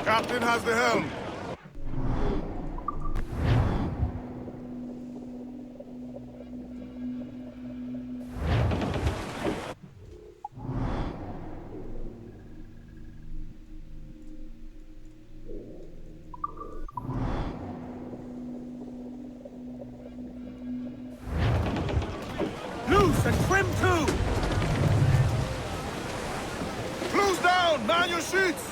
Captain has the helm. Loose and trim too! Close down! Man your sheets!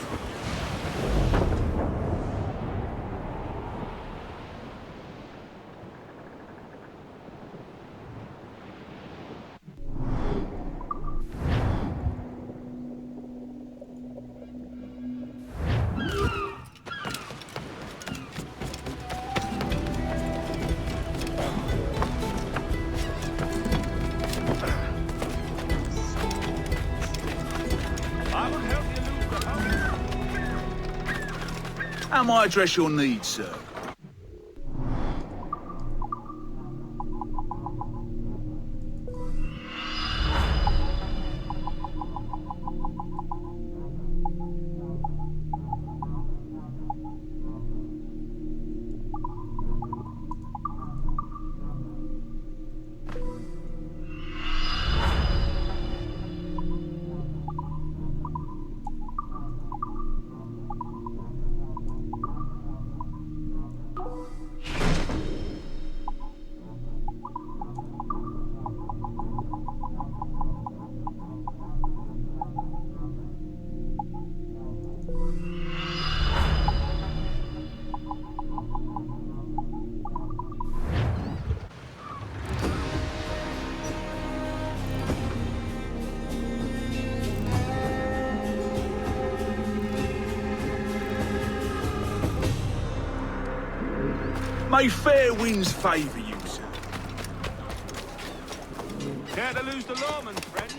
How might I address your needs, sir? May fair winds favour you, sir. Care to lose the lawman, friend?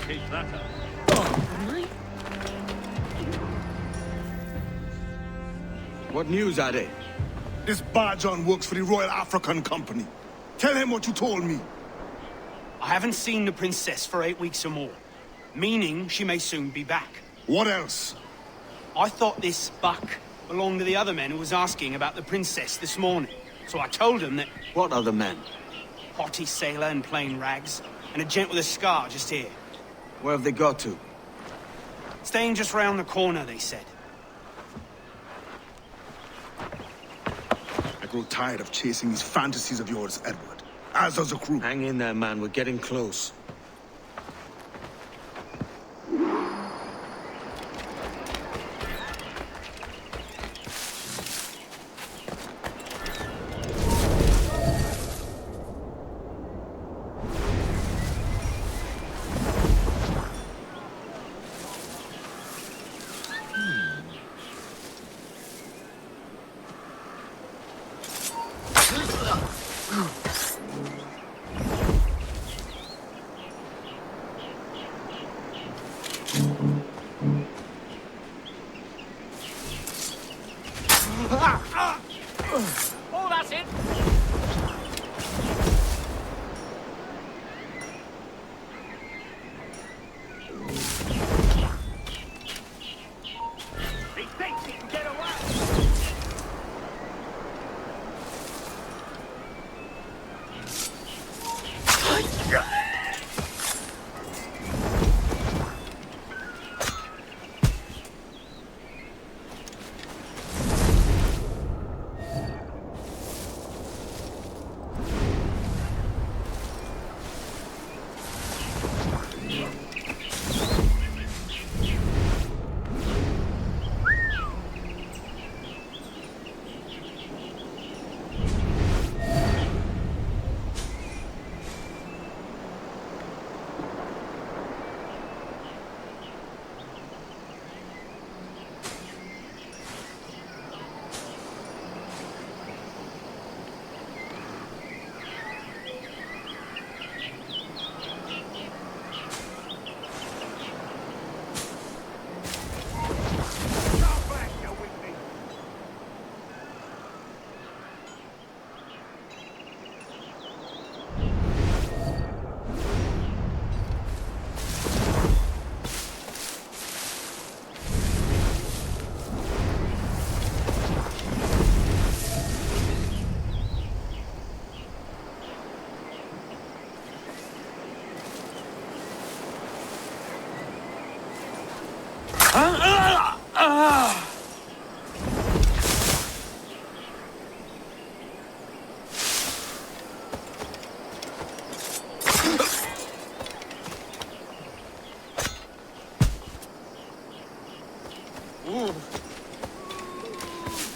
Keep that up. What news are they? This Barjon works for the Royal African Company. Tell him what you told me. I haven't seen the princess for 8 weeks or more, meaning she may soon be back. What else? I thought this buck belonged to the other men who was asking about the princess this morning. So I told him that... What other men? Haughty sailor in plain rags, and a gent with a scar just here. Where have they got to? Staying just round the corner, they said. I grow tired of chasing these fantasies of yours, Edward. As does the crew. Hang in there, man. We're getting close. Oh, that's it! He thinks he can get away!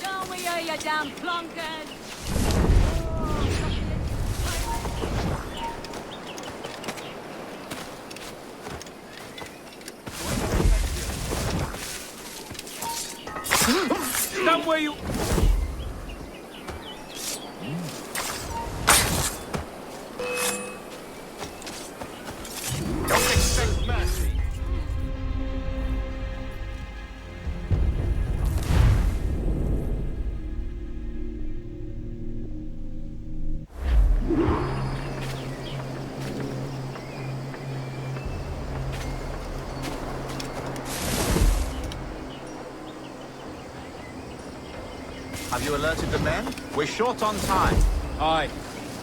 Don't we hear you damn plunkers? Stand where you... Don't expect mercy. Have you alerted the men? We're short on time. Aye.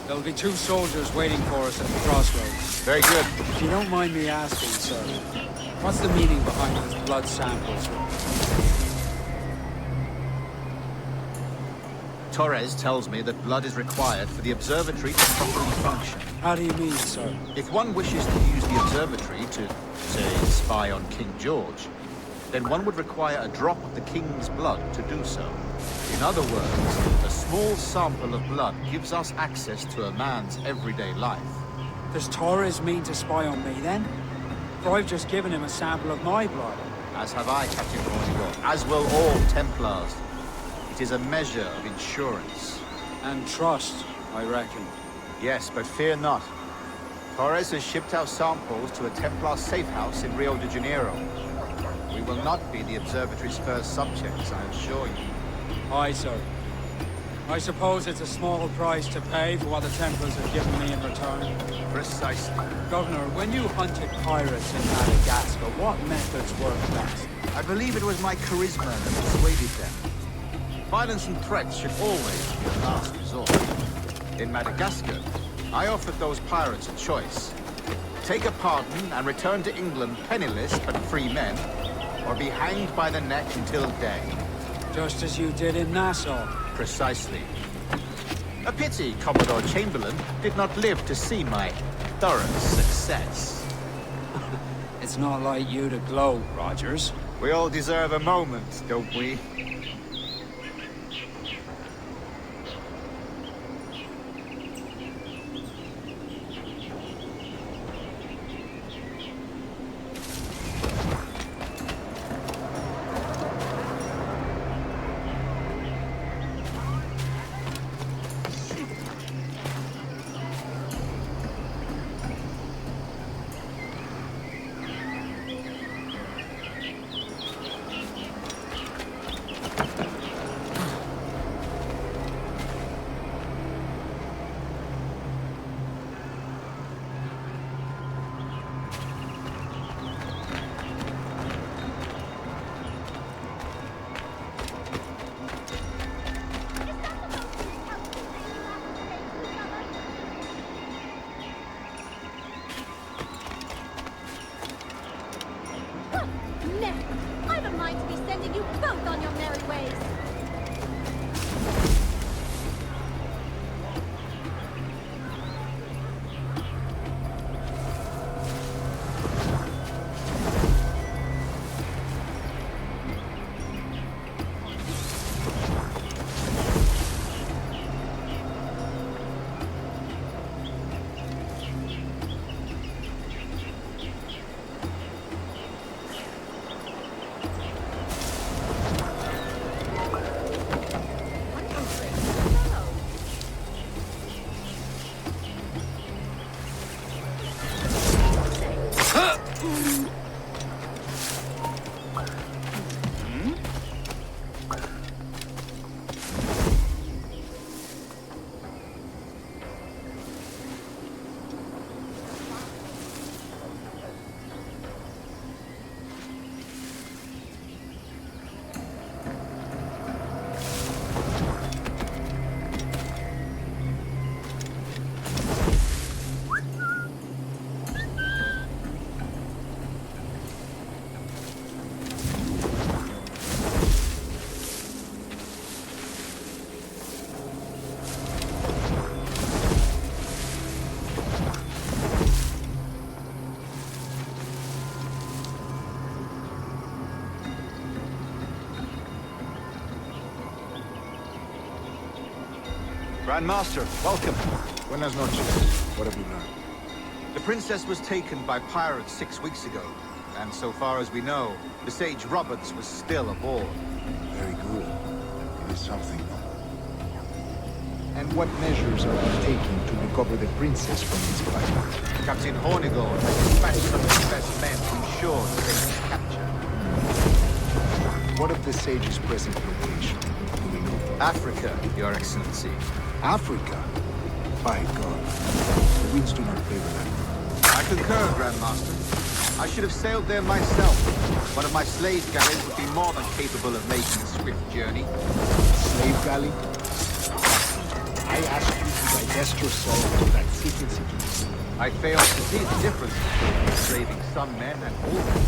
There'll be 2 soldiers waiting for us at the crossroads. Very good. If you don't mind me asking, sir, what's the meaning behind these blood samples? Torres tells me that blood is required for the observatory to properly function. How do you mean, sir? If one wishes to use the observatory to, say, spy on King George, then one would require a drop of the king's blood to do so. In other words, a small sample of blood gives us access to a man's everyday life. Does Torres mean to spy on me, then? For I've just given him a sample of my blood. As have I, Captain Cornigal, as will all Templars. It is a measure of insurance. And trust, I reckon. Yes, but fear not. Torres has shipped our samples to a Templar safe house in Rio de Janeiro. We will not be the observatory's first subjects, I assure you. Aye, sir. I suppose it's a small price to pay for what the Templars have given me in return. Precisely. Governor, when you hunted pirates in Madagascar, what methods worked best? I believe it was my charisma that persuaded them. Violence and threats should always be a last resort. In Madagascar, I offered those pirates a choice. Take a pardon and return to England penniless but free men, or be hanged by the neck until day. Just as you did in Nassau. Precisely. A pity Commodore Chamberlain did not live to see my thorough success. It's not like you to gloat, Rogers. We all deserve a moment, don't we? Grandmaster, welcome. Buenas noches. What have you learned? The princess was taken by pirates 6 weeks ago. And so far as we know, the sage Roberts was still aboard. Very good. It is something. And what measures are you taking to recover the princess from these pirates? Captain Hornigold has dispatched some of his best men to ensure the sage's capture. What of the sage's present location? Do we know? Africa, Your Excellency. Africa? By God. The winds do not favor that. I concur, Grandmaster. I should have sailed there myself. One of my slave galleys would be more than capable of making a swift journey. Slave galley? I asked you to divest yourself of that secret situation. I fail to see the difference between enslaving some men and all men.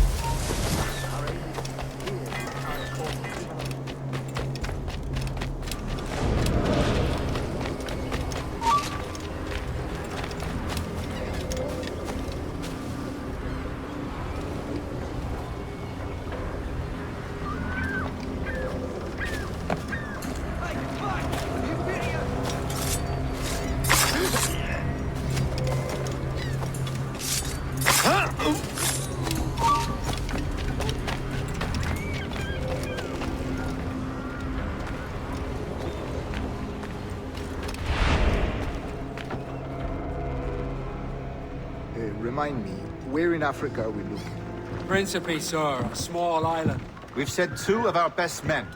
Remind me, where in Africa are we looking? Principe, sir, a small island. We've sent 2 of our best men,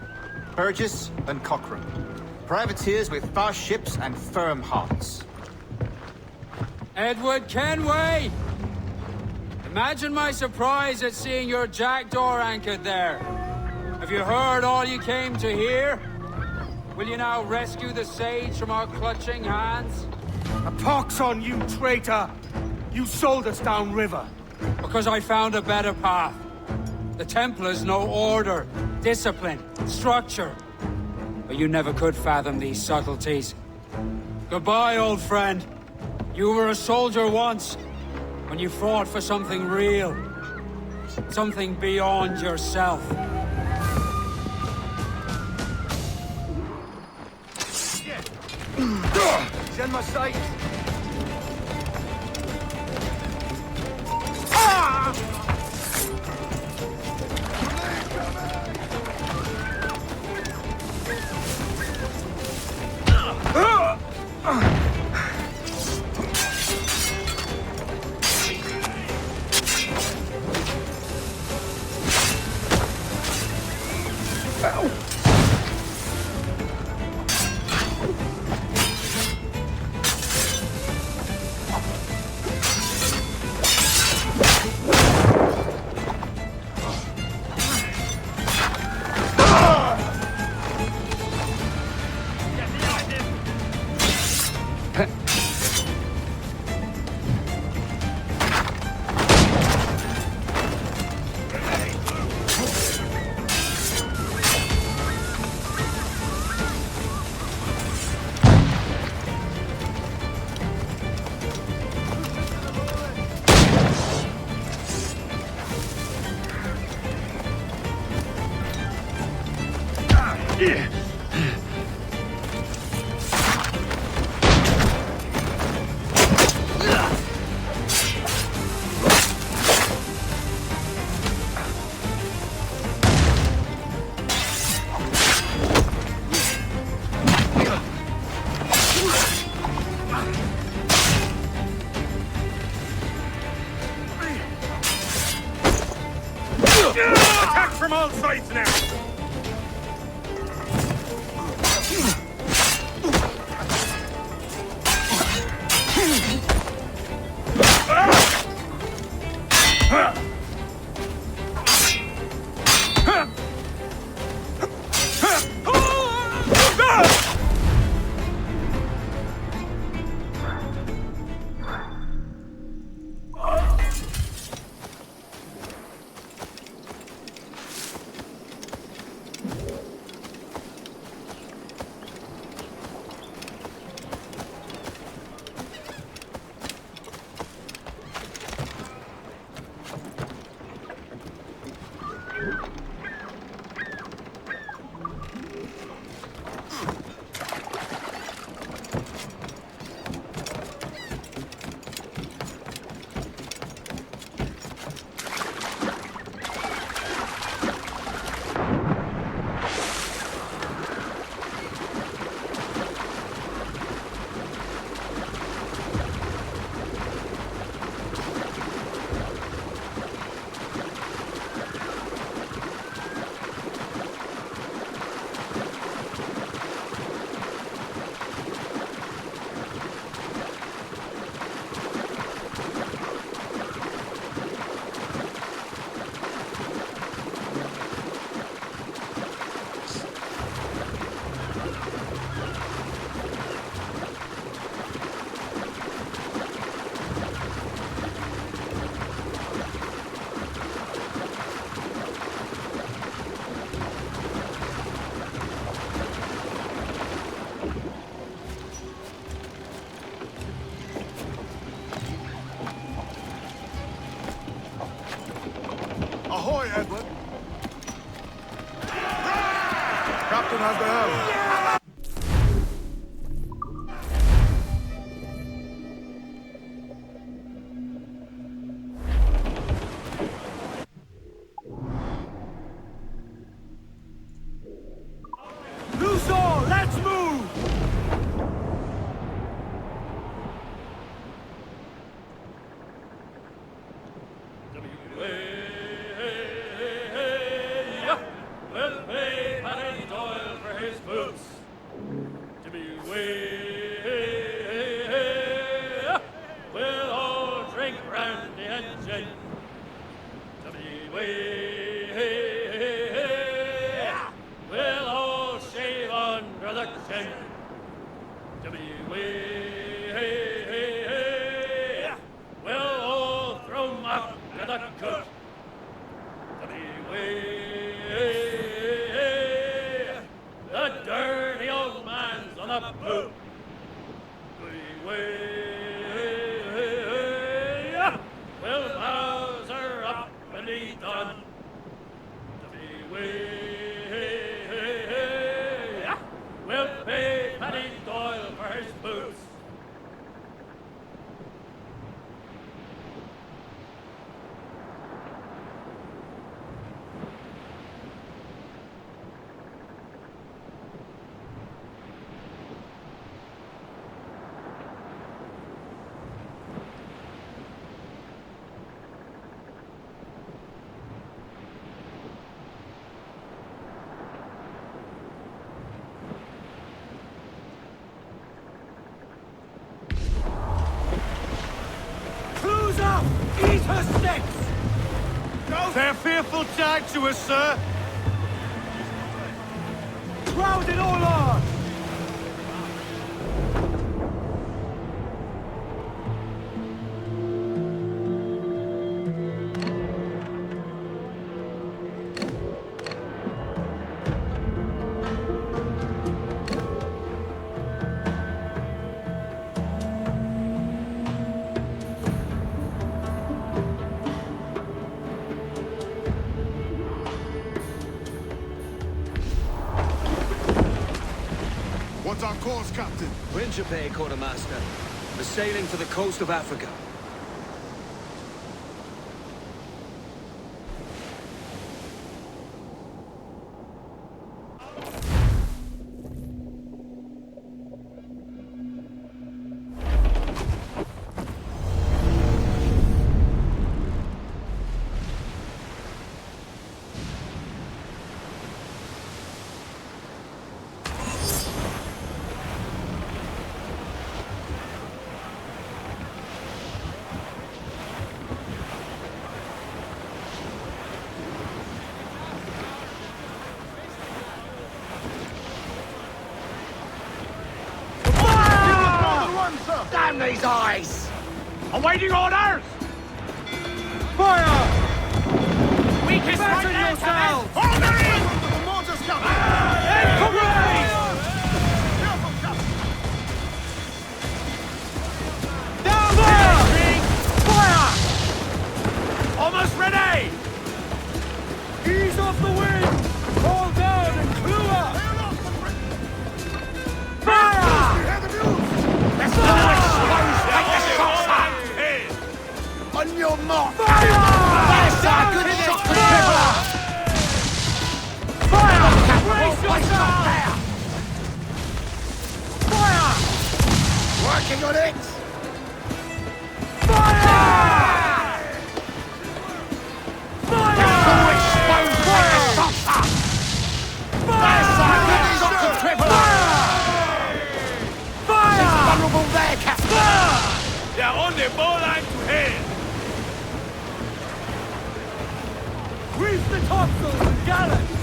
Burgess and Cochrane. Privateers with fast ships and firm hearts. Edward Kenway! Imagine my surprise at seeing your jackdaw anchored there. Have you heard all you came to hear? Will you now rescue the sage from our clutching hands? A pox on you, traitor! You sold us downriver. Because I found a better path. The Templars know order, discipline, structure. But you never could fathom these subtleties. Goodbye, old friend. You were a soldier once, when you fought for something real. Something beyond yourself. Send my sight! Attack from all sides now! Captain has the helm. Loose all, let's move! We'll pay Paddy Doyle for his boots. We'll all drink brandy and gin. We'll all shave under the chin. We'll all throw up to the cook. The dirty old man's on the poop. We'll Bowser up when he's done. We'll pay Paddy Doyle for his boots. Clues up! Eat her sticks! They're fearful tag to us, sir! Crowd it all on! What's our course, Captain? Principe, Quartermaster. We're sailing for the coast of Africa. Damn these eyes! Awaiting orders! Fire! Weakest Fasten yourselves! Hold her in! The mortars, Captain! Careful, Captain! Down there! Fire! Almost ready! Ease off the wind! Hold down and clue up! Fire! We have the news! Let's go! Take the shots up! On your mark! Fire! That's a good shot for Trevor! Fire! Brace yourself! Fire! Working on it! Fire! Fire! That's a good shot for Trevor! Fire! Vulnerable there, Captain! They're on the bowline to head! Reef the topsails and gallants!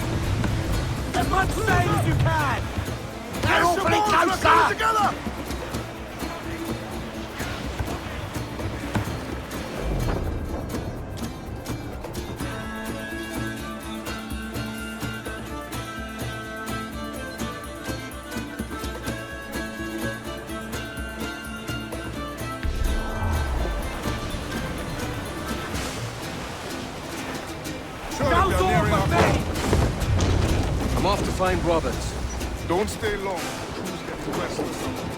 As much sail as you can! They're awfully close, sir! Together! Now's all but me! I'm off to find Roberts. Don't stay long. Crew's getting restless.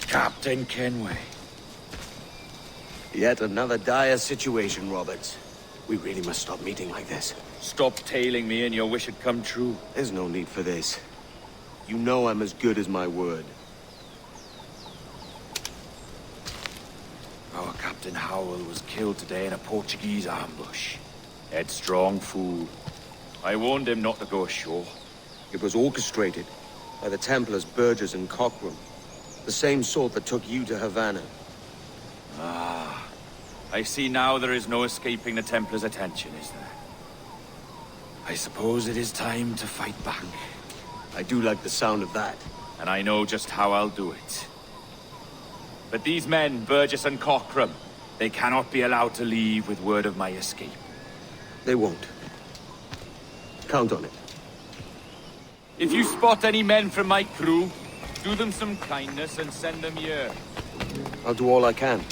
Captain Kenway. Yet another dire situation, Roberts. We really must stop meeting like this. Stop tailing me and your wish had come true. There's no need for this. You know I'm as good as my word. Our Captain Howell was killed today in a Portuguese ambush. Headstrong fool. I warned him not to go ashore. It was orchestrated by the Templars Burgess and Cockrum. The same sort that took you to Havana. Ah. I see now there is no escaping the Templars' attention, is there? I suppose it is time to fight back. I do like the sound of that. And I know just how I'll do it. But these men, Burgess and Cockrum, they cannot be allowed to leave with word of my escape. They won't. Count on it. If you spot any men from my crew, do them some kindness and send them here. I'll do all I can.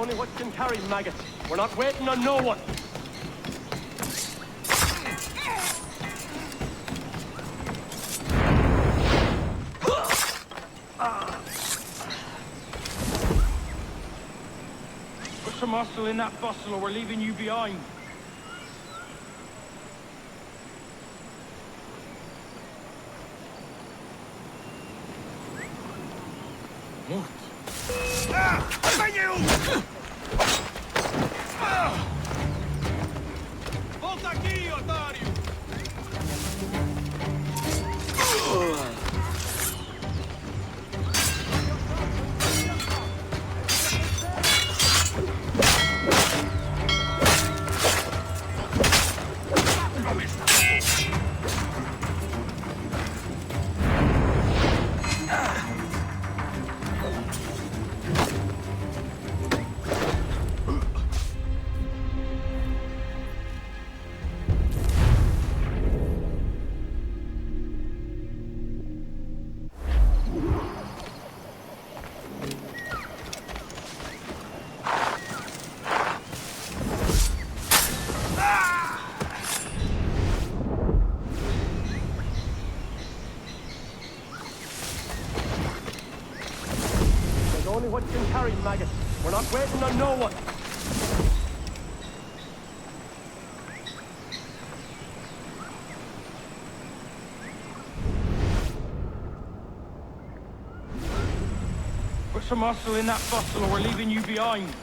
only what can carry, maggots. We're not waiting on no one. Put some muscle in that bustle or we're leaving you behind. Volta aqui, otário! Only what can carry, maggot. We're not waiting on no one. Put some muscle in that bustle or we're leaving you behind.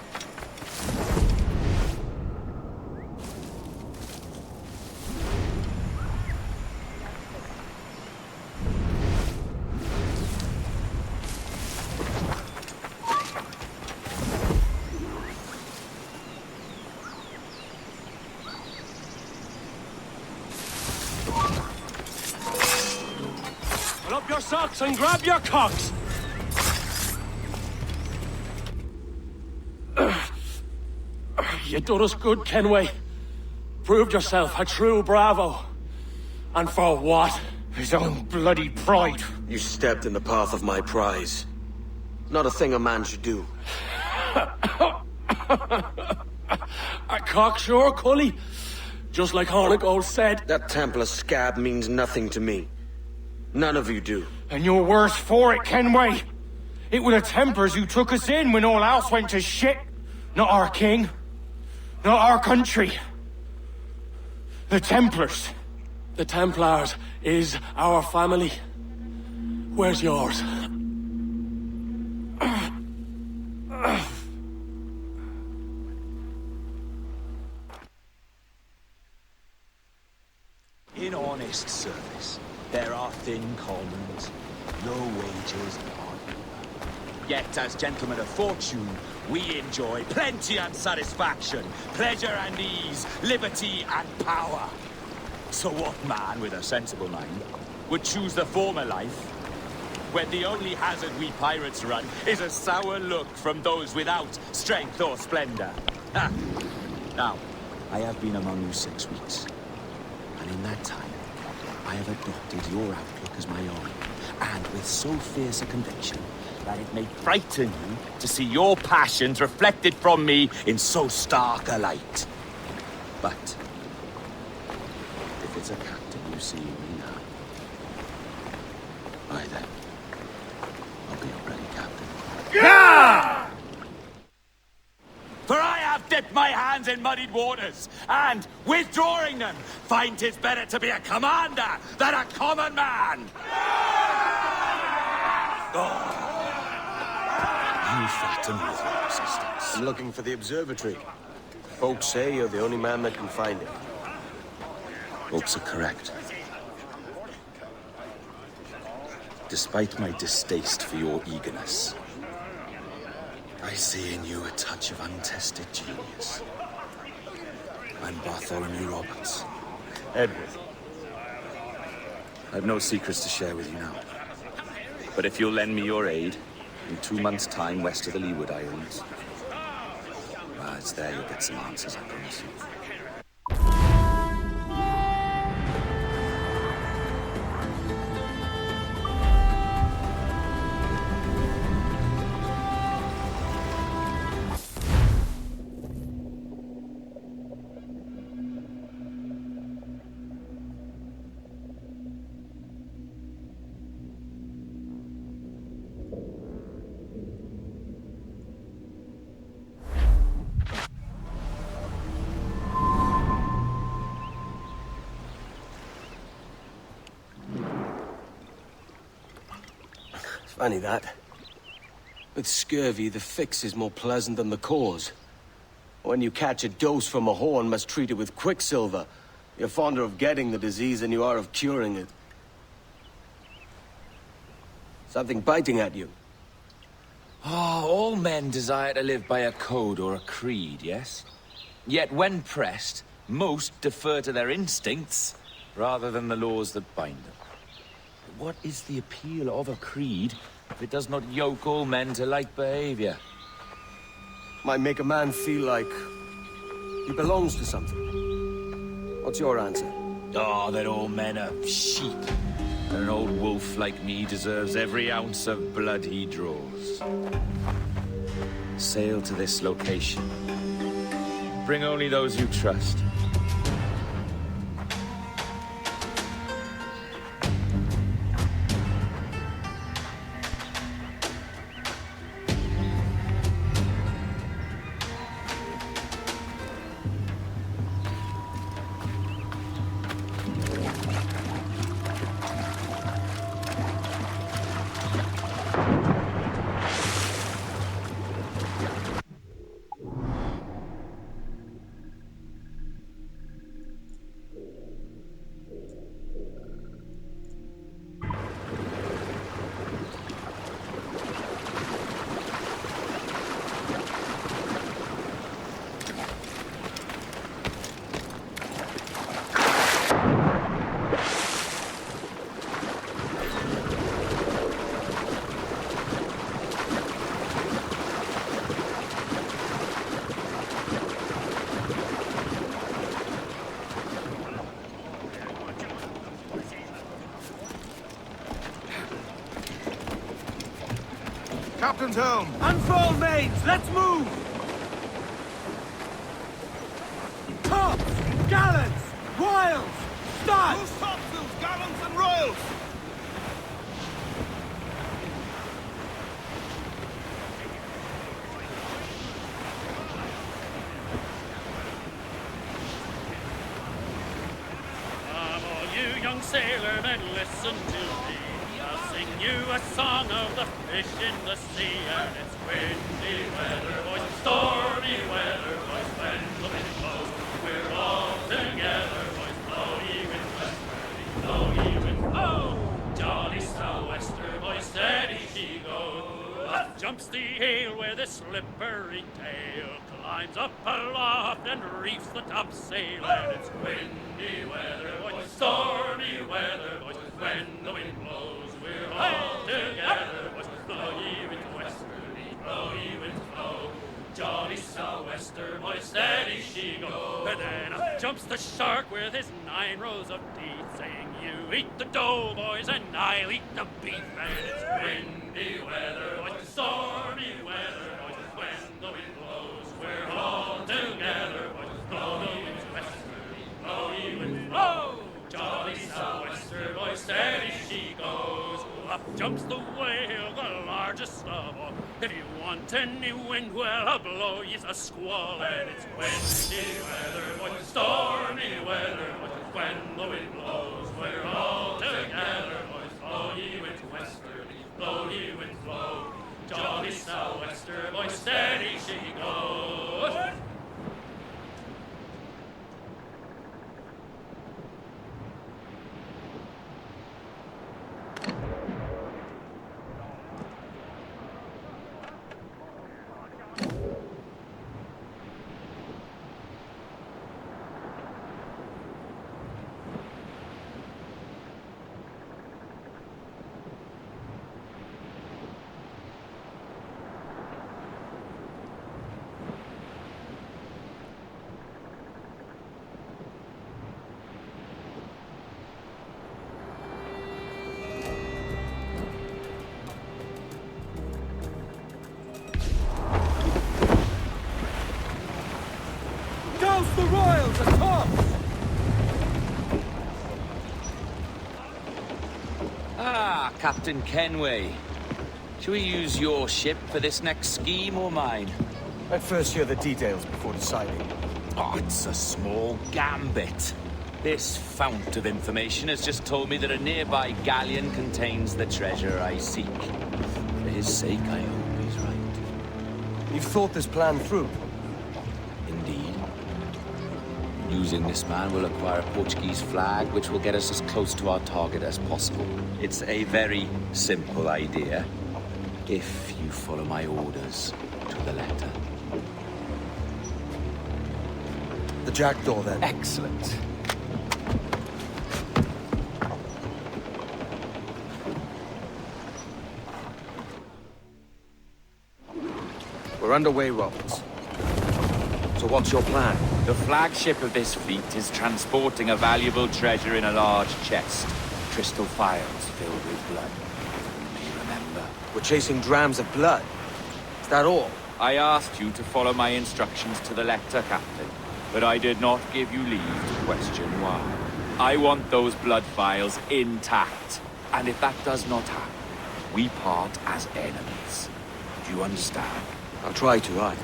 Pull up your socks and grab your cocks! You done us good, Kenway. Proved yourself a true bravo. And for what? His own bloody pride. You stepped in the path of my prize. Not a thing a man should do. A cocksure, Cully. Just like Hornigold said. That Templar scab means nothing to me. None of you do. And you're worse for it, Kenway. It were the Templars who took us in when all else went to shit. Not our king. Not our country. The Templars. The Templars is our family. Where's yours? In honest service, there are thin commons, no wages, yet as gentlemen of fortune, we enjoy plenty and satisfaction, pleasure and ease, liberty and power. So what man with a sensible mind would choose the former life, when the only hazard we pirates run is a sour look from those without strength or splendor? Ha! Now, I have been among you 6 weeks, and in that time, I have adopted your outlook as my own, and with so fierce a conviction that it may frighten you to see your passions reflected from me in so stark a light. But if it's a captain you see in me now, why then, I'll be a ready captain. Yeah! For I have dipped my hands in muddied waters, and, withdrawing them, find 'tis better to be a commander than a common man! Oh. You flatter me with your persistence. I'm looking for the Observatory. Folks say you're the only man that can find it. Folks are correct. Despite my distaste for your eagerness, I see in you a touch of untested genius. I'm Bartholomew Roberts. Edward. I've no secrets to share with you now. But if you'll lend me your aid, in 2 months' time west of the Leeward Islands, well, it's there you'll get some answers, I promise you. Funny that. With scurvy, the fix is more pleasant than the cause. When you catch a dose from a horn, must treat it with quicksilver. You're fonder of getting the disease than you are of curing it. Something biting at you. Ah, all men desire to live by a code or a creed, yes? Yet when pressed, most defer to their instincts rather than the laws that bind them. What is the appeal of a creed if it does not yoke all men to like behavior? Might make a man feel like he belongs to something. What's your answer? Oh, that all men are sheep. And an old wolf like me deserves every ounce of blood he draws. Sail to this location. Bring only those you trust. Captain's helm! Unfurl mains, let's move! Tops! Gallants! Royals! Studs! Who's topsails, gallants, and royals? Come, all you young sailormen, listen to me. I'll sing you a song of the fish in the sea. And it's windy weather, boys, stormy weather, boys, when the wind blows. We're all together, boys, blow ye wind westerly, blow ye wind, oh! Jolly sou'wester, boys, steady she goes. Up jumps the ale with a slippery tail, climbs up aloft and reefs the topsail. And it's windy weather, boys, stormy weather, boys, when the wind blows. We're all together, boys, blow ye wind westerly, blow ye wind flow. Jolly sou'wester, boys, steady she goes. And then up jumps the shark with his 9 rows of teeth, saying, you eat the dough, boys, and I'll eat the beef. And it's windy weather, boys, stormy weather, boys, when the wind blows. We're all together, boys, blow ye wind westerly, blow ye wind flow. Jolly sou'wester, boys, steady she goes. Up jumps the whale, the largest of all. If you want any wind, well, I'll blow ye a squall. And it's windy weather, boys, stormy weather, boys, when the wind blows. We're all together, boys, blow ye wind westerly, blow ye wind flow. Jolly sou'wester, boys, steady she goes. Douse the royals at tops! Ah, Captain Kenway. Shall we use your ship for this next scheme or mine? I'd first hear the details before deciding. Oh, it's a small gambit. This fount of information has just told me that a nearby galleon contains the treasure I seek. For his sake, I hope he's right. You've thought this plan through? Indeed. Using this man, we'll acquire a Portuguese flag, which will get us as close to our target as possible. It's a very simple idea, if you follow my orders to the letter. The jackdaw, then. Excellent. We're underway, Roberts. So what's your plan? The flagship of this fleet is transporting a valuable treasure in a large chest. Crystal phials filled with blood. You may remember. We're chasing drams of blood. Is that all? I asked you to follow my instructions to the letter, Captain, but I did not give you leave to question why. I want those blood vials intact, and if that does not happen, we part as enemies. Do you understand? I'll try to, aye.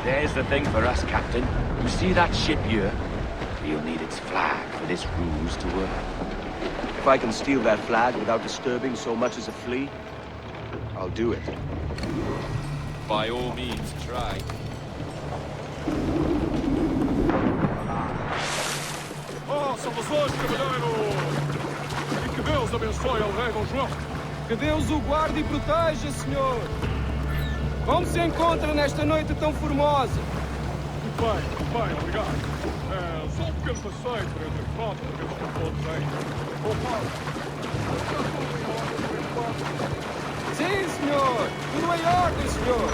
There's the thing for us, Captain. You see that ship here? We'll need its flag for this ruse to work. If I can steal that flag without disturbing so much as a flea, I'll do it. By all means, try. Oh, salvações, cavalheiro! E que Deus abençoe ao rei Dom João. Que Deus o guarde e proteja, senhor. Como se encontra nesta noite tão formosa? Muito bem, obrigado. Só um pequeno passeio por entre a frota para ver se estão todos bem. Sim, senhor! Tudo em ordem, senhor!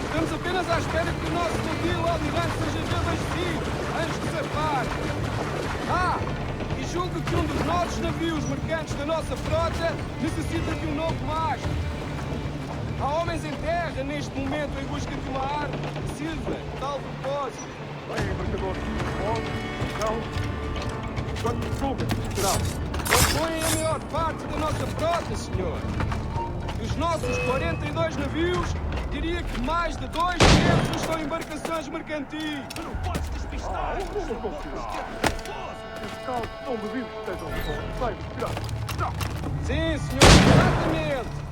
Estamos apenas à espera que o nosso navio almirante seja reabastecido antes de zarpar. Ah! E julgo que um dos nossos navios mercantes da nossa frota necessita de um novo mastro. Há homens em terra neste momento em busca de uma arma que sirva de tal propósito. Bem, embarcador, não. Quanto julga, será? Compõem a maior parte da nossa frota, senhor. Dos nossos 42 navios, diria que mais de 2 terços são embarcações mercantis. Tu não podes despistar! Não considerar! Os carros não duvido que estejam de sai, cuidado! Sim, senhor, exatamente!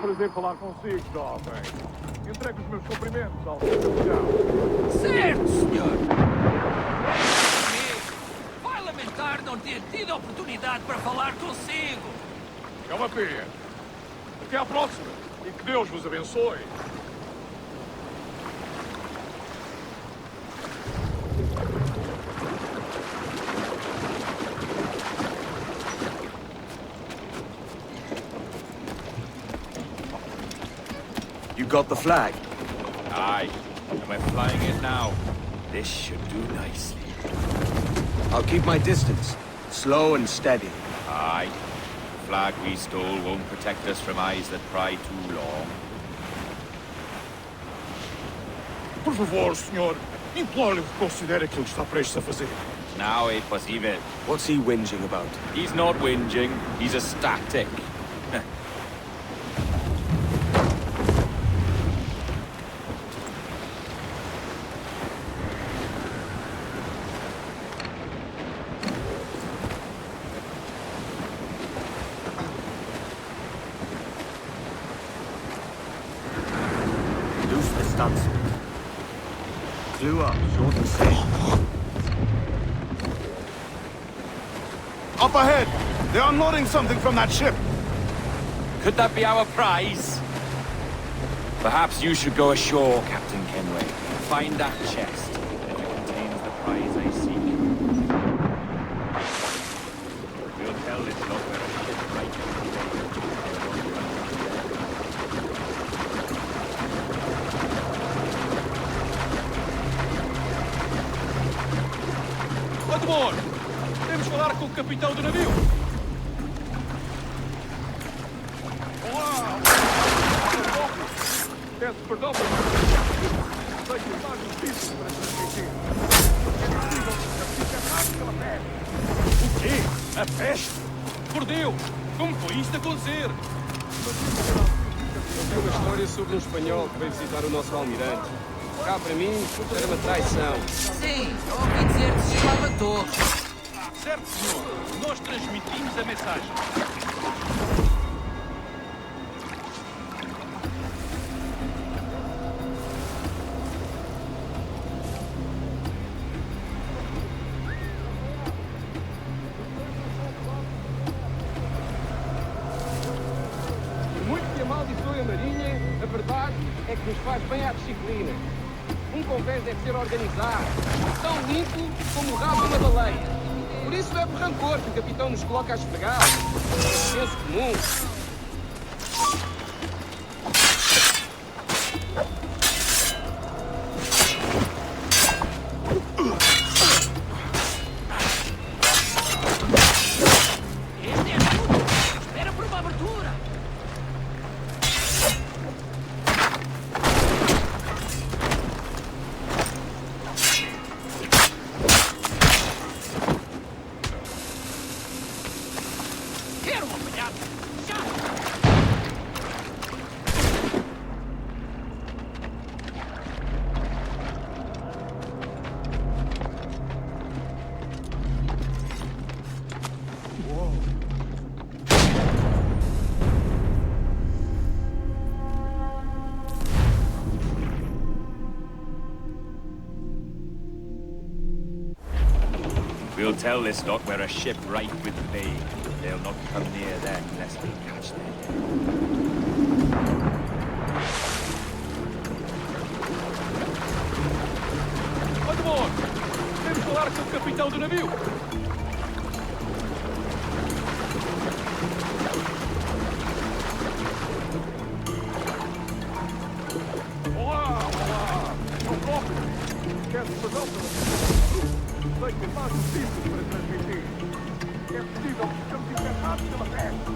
Prazer falar consigo, jovem. Entregue os meus cumprimentos ao capitão. Certo, senhor. Vai lamentar não ter tido a oportunidade para falar consigo. É uma pena. Até à próxima. E que Deus vos abençoe. You got the flag? Aye, and we're flying it now. This should do nicely. I'll keep my distance. Slow and steady. Aye. The flag we stole won't protect us from eyes that pry too long. Por favor, senhor. Imploro-lhe que considere aquilo que está prestes a fazer. Now é possível. What's he whinging about? He's not whinging, he's ecstatic. Clew up, short and safe. Up ahead! They're unloading something from that ship! Could that be our prize? Perhaps you should go ashore, Captain Kenway. Find that chest. If it contains the prize I seek. We'll tell this lot where a ship right capitão do navio! Olá! Peço perdão por sei que mais difícil para transmitir. É possível capitanados pela peste. O quê? A peste? Por Deus! Como foi isto acontecer? Tem uma história sobre um espanhol que veio visitar o nosso almirante. Cá para mim, era uma traição. Sim, eu ouvi dizer que se chamava Torres. Certo, senhor. Nós transmitimos a mensagem. Muito que amaldiçoe a Marinha, a verdade é que nos faz bem à disciplina. Um convés deve ser organizado, tão limpo como o rabo de uma baleia. Por isso é por rancor que o capitão nos coloca a esfregar. É senso comum. Este é tudo. Espera por uma abertura. Quero um apanhado. Já. We'll tell this lot we're a ship rife with plague. They'll not come near them lest we catch them. Admor! Temos falar com o capitão do navio! Olá! Olá! O próprio! Quero perdão pela sei que é mais difícil para transmitir. É possível que estamos infectados pela peste.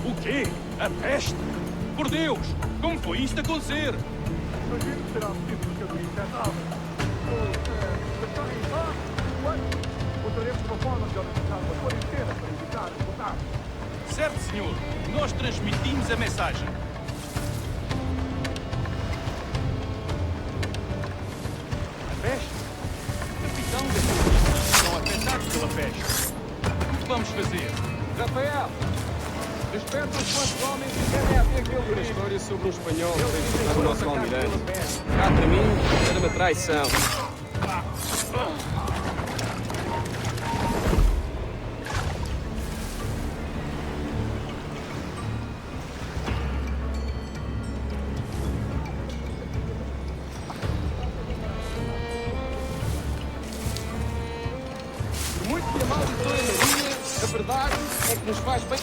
O quê? A peste? Por Deus! Como foi isto acontecer? Imagino que será possível que eu me infectava. Usaremos uma forma de organizar uma quarentena para evitar o contato. Certo, senhor. Nós transmitimos a mensagem. A peste? Capitão da polícia estão afetados pela peste. O que vamos fazer? Rafael! Desperta os quantos homens e querem a ver aquele uma história sobre um espanhol que veio visitar o nosso almirante. Cá para mim, era uma traição. Por muito que a amaldiçoe a Marinha, a verdade é que nos faz bem.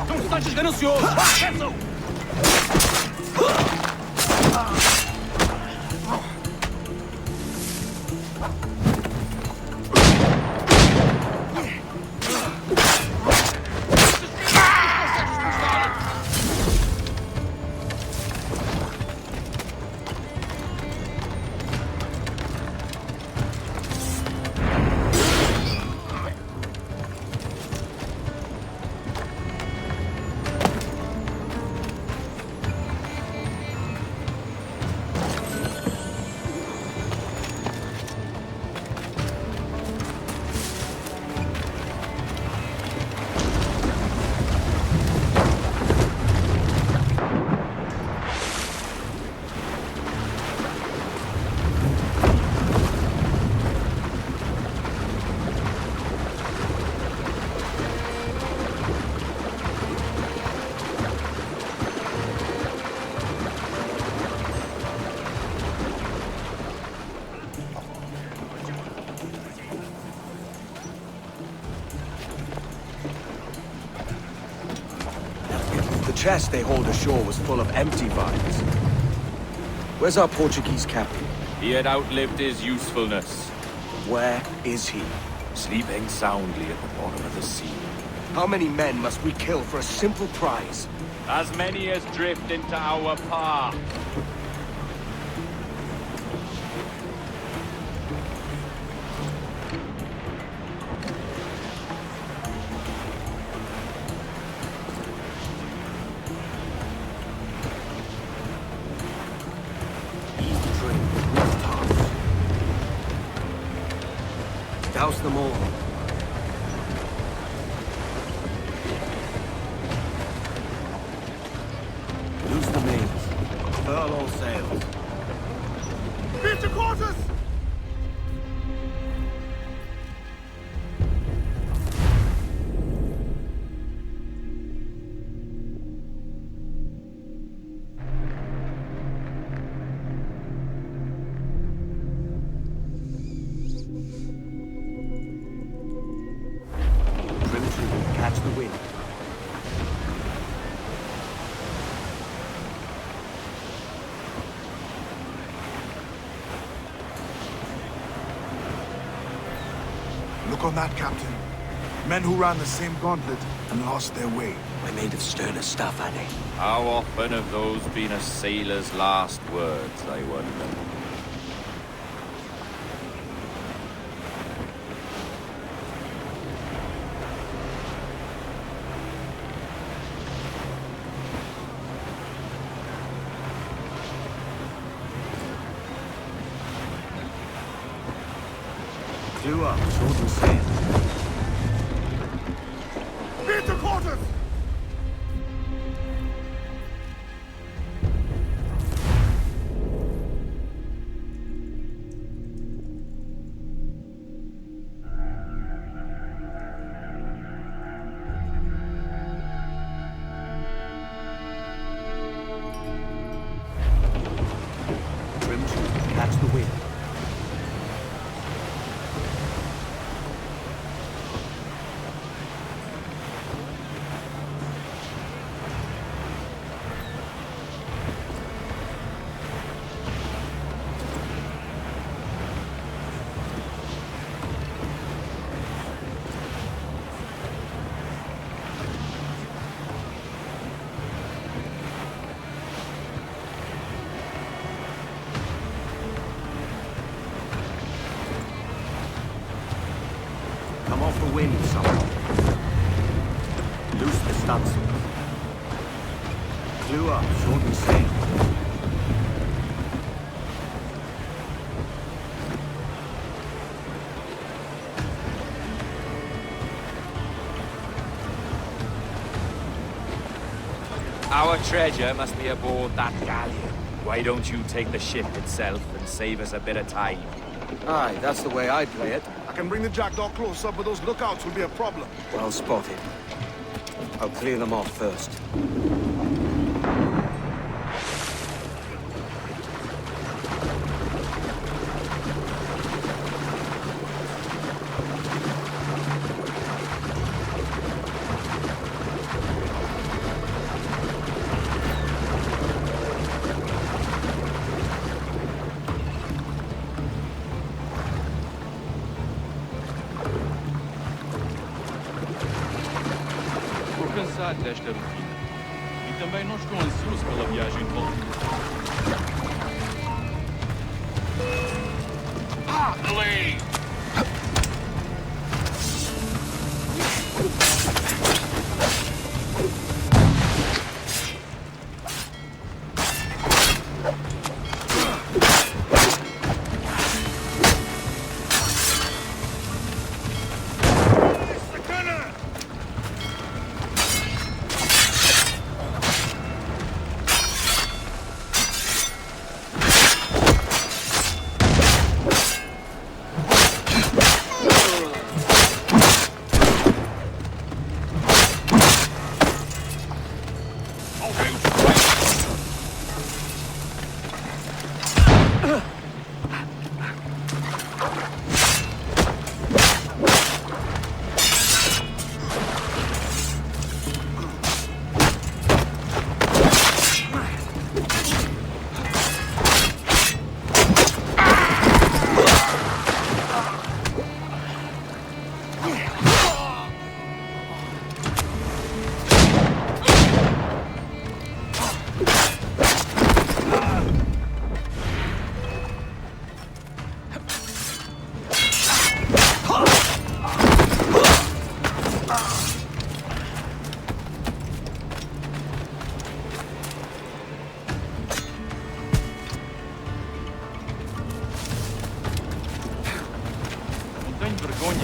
Não sejas ganancioso! Peçam! chest they hauled ashore was full of empty vials. Where's our Portuguese captain? He had outlived his usefulness. Where is he? Sleeping soundly at the bottom of the sea. How many men must we kill for a simple prize? As many as drift into our path. Douse them all. Loose the mains. Furl all sails. Beat to quarters! Catch the wind. Look on that, Captain. Men who ran the same gauntlet and lost their way. We're made of sterner stuff, are they? How often have those been a sailor's last words, I wonder? Clew up, short and sail. Beat to quarters! Trim to, catch the wind. Come off the wind, someone. Loose the stunsails. Clew up, short and sail. Our treasure must be aboard that galleon. Why don't you take the ship itself and save us a bit of time? Aye, that's the way I play it. I can bring the jackdaw closer, but those lookouts will be a problem. Well spotted. I'll clear them off first. Cansado desta rotina. E também não estou ansioso pela viagem de volta. Hotly!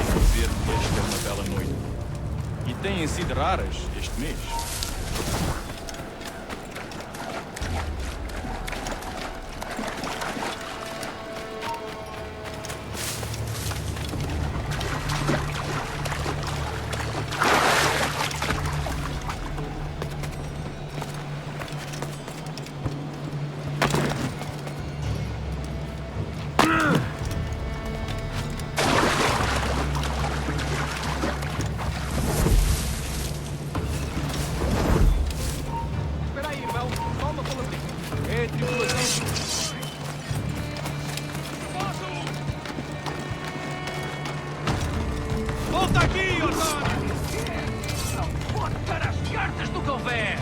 dizer que esta é uma bela noite. E têm sido raras este mês. Volta aqui, otário! Não pode dar as cartas do convés!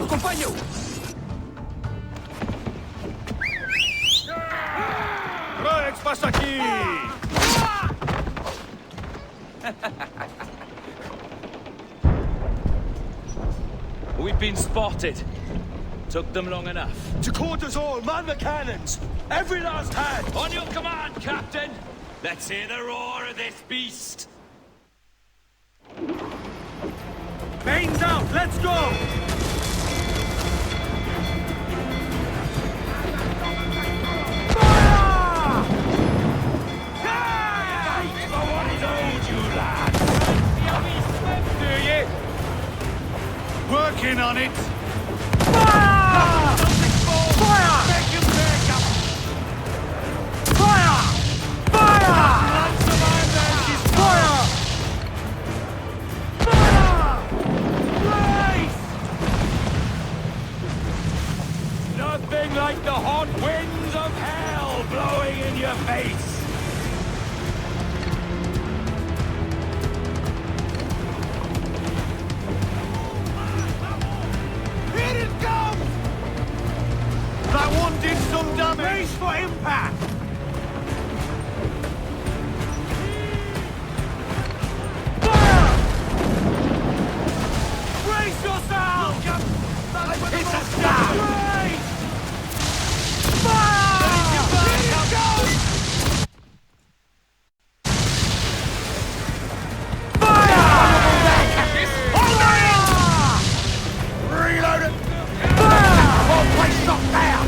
Acompanha-o! O que passa aqui? We've been spotted. Took them long enough. To quarters all, man the cannons! Every last hand! On your command, Captain! Let's hear the roar of this beast! Mains out, let's go! Working on it! Fire! Fire! Make him back up! Fire! Fire! Fire! Fire! Race! Nothing like the hot winds of hell blowing in your face! Here it comes! That one did some damage! Brace for impact! Fire! Brace yourself! It's a stab! Brace! Fire! Here it goes! Reload it! Fire! All place not there!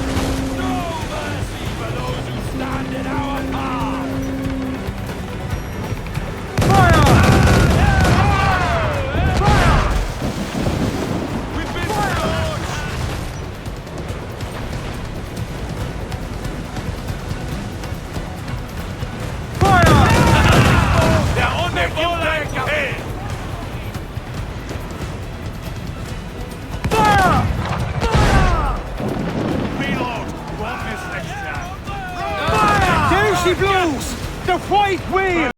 No mercy for those who stand in our path! Fire! Fire! We've been scorched! Fire! They're on their bullet! Fire! Fire! Reload! Want this next time? Fire! There she blows! The white wheel!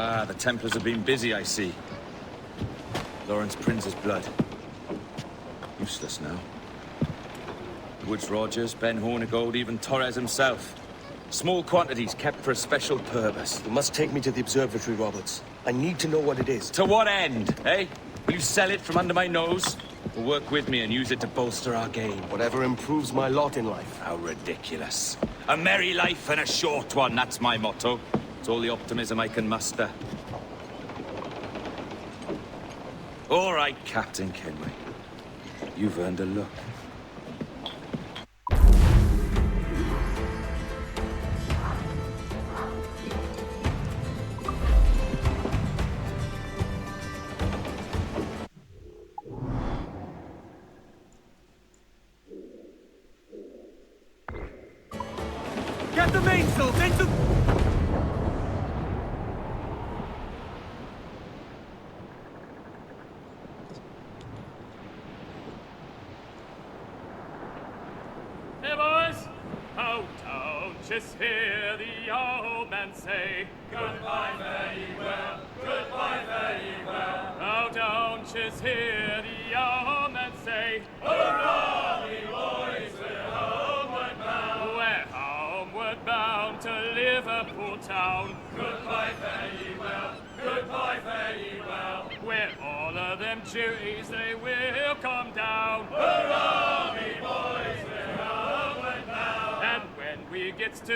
Ah, the Templars have been busy, I see. Lawrence Prince's blood. Useless now. Woods Rogers, Ben Hornigold, even Torres himself. Small quantities kept for a special purpose. You must take me to the observatory, Roberts. I need to know what it is. To what end, eh? Will you sell it from under my nose? Or work with me and use it to bolster our game? Whatever improves my lot in life. How ridiculous. A merry life and a short one, that's my motto. It's all the optimism I can muster. All right, Captain Kenway. You've earned a look. Get the mainsails into... Hey, boys! Oh, don't just hear the old man say, goodbye, fare ye well, goodbye, fare ye well. Oh, don't just hear the old man say, hurrah, me boys, we're homeward bound. We're homeward bound to Liverpool town. Goodbye, fare ye well, goodbye, fare ye well. Where all of them duties they will come down. Hurrah, me boys, we're homeward bound. And when we gets to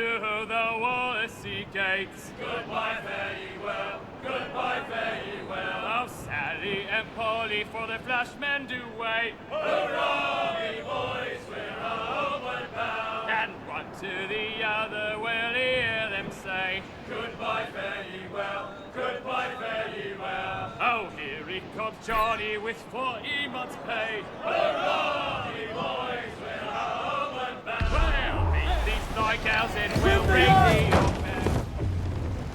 the Wallasey gates, goodbye, fare ye well, goodbye, fare ye well. Oh, Sally and Polly for the flashmen do wait. Hurrah, me boys, we're homeward bound. And one to the other will hear them say, goodbye, fare ye well, goodbye, fare ye well. Oh, here he comes Johnny with 40 months' pay. Hurrah, me boys, we're homeward bound. Well, meet these night gals and we'll ring the old bell.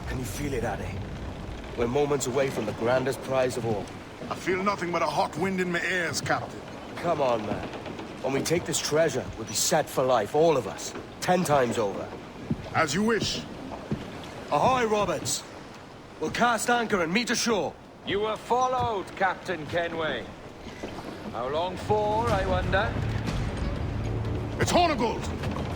Can you feel it, Addy? We're moments away from the grandest prize of all. I feel nothing but a hot wind in my ears, Captain. Come on, man. When we take this treasure, we'll be set for life, all of us. 10 times over. As you wish. Ahoy, Roberts! We'll cast anchor and meet ashore. You were followed, Captain Kenway. How long for, I wonder? It's Hornigold!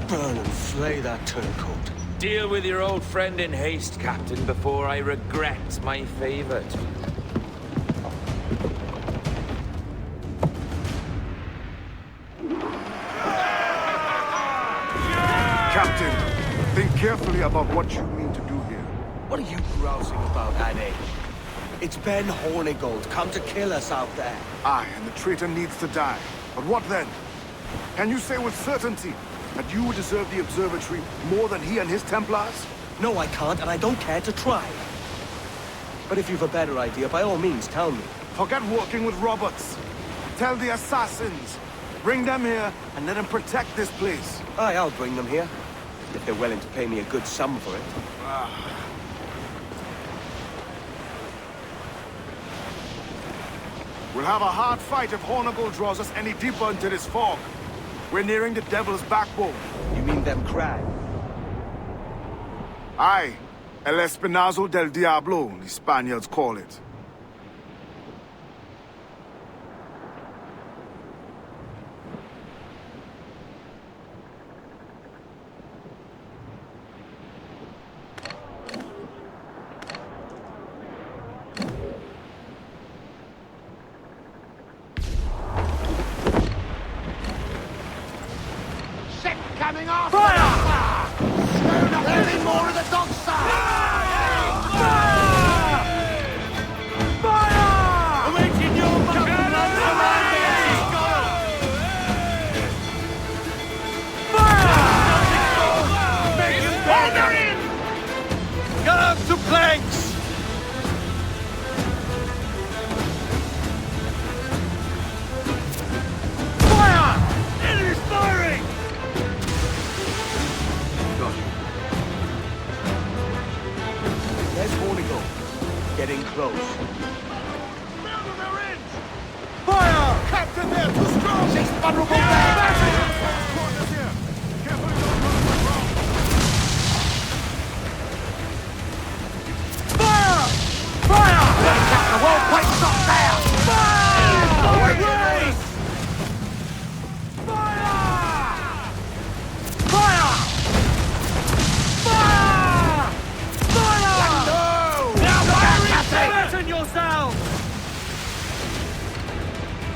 Burn and flay that turncoat. Deal with your old friend in haste, Captain, before I regret my favor to you. Captain, think carefully about what you mean to do here. What are you grousing about, Addy? It's Ben Hornigold, come to kill us out there. Aye, and the traitor needs to die. But what then? Can you say with certainty that you deserve the Observatory more than he and his Templars? No, I can't, and I don't care to try. But if you've a better idea, by all means, tell me. Forget working with Roberts. Tell the assassins. Bring them here, and let them protect this place. Aye, I'll bring them here. If they're willing to pay me a good sum for it. We'll have a hard fight if Hornigold draws us any deeper into this fog. We're nearing the Devil's Backbone. You mean them crag? Aye. El Espinazo del Diablo, the Spaniards call it. Coming off! Fire! Any more of the dogs, sir! Fire! Awaiting your Fire! In! Got up to planks! Fire! Enemy's firing! There's Hornigold. Getting close. Fire! Captain, they're too strong! She's vulnerable there! Fire! Fire! The wall point's up there! Fire! Fire! Fire! Fire! Fire! Now fire, Captain! Fasten yourselves!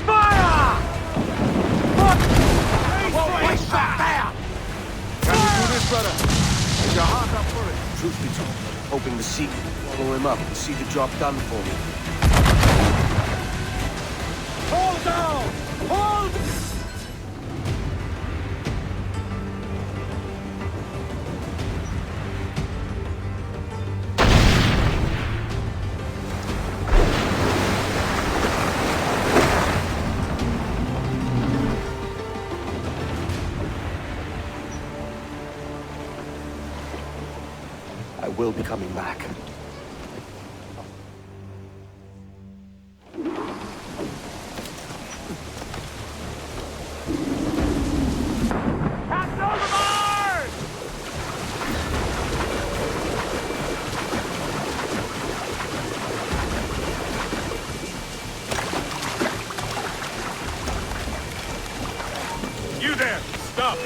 Fire! The wall point's up there! Can you do this, brother? Is your heart up for it? Truth be told, hoping the sea will follow him up and see the job done for me. Hold down! Hold! I will be coming back. You there! Stop!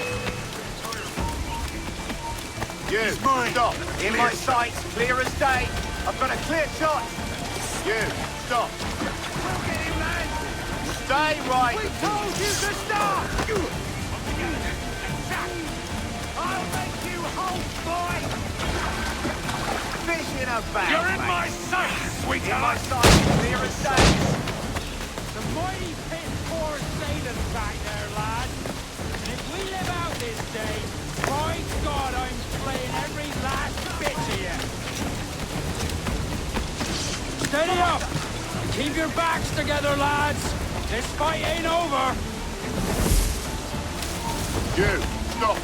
You, stop! In my sights, clear as day. I've got a clear shot. You, stop! We'll get him landed. Stay right. We told you to stop! I'll make you hold, boy! Fish in a bag, You're in mate. my sights, sweetheart! In my sights, clear as day. The mighty pit pours Satan's back there, lad. And if we live out this day, by God, I'm playing every last bit of you. Steady up! And keep your backs together, lads. This fight ain't over. You, stop!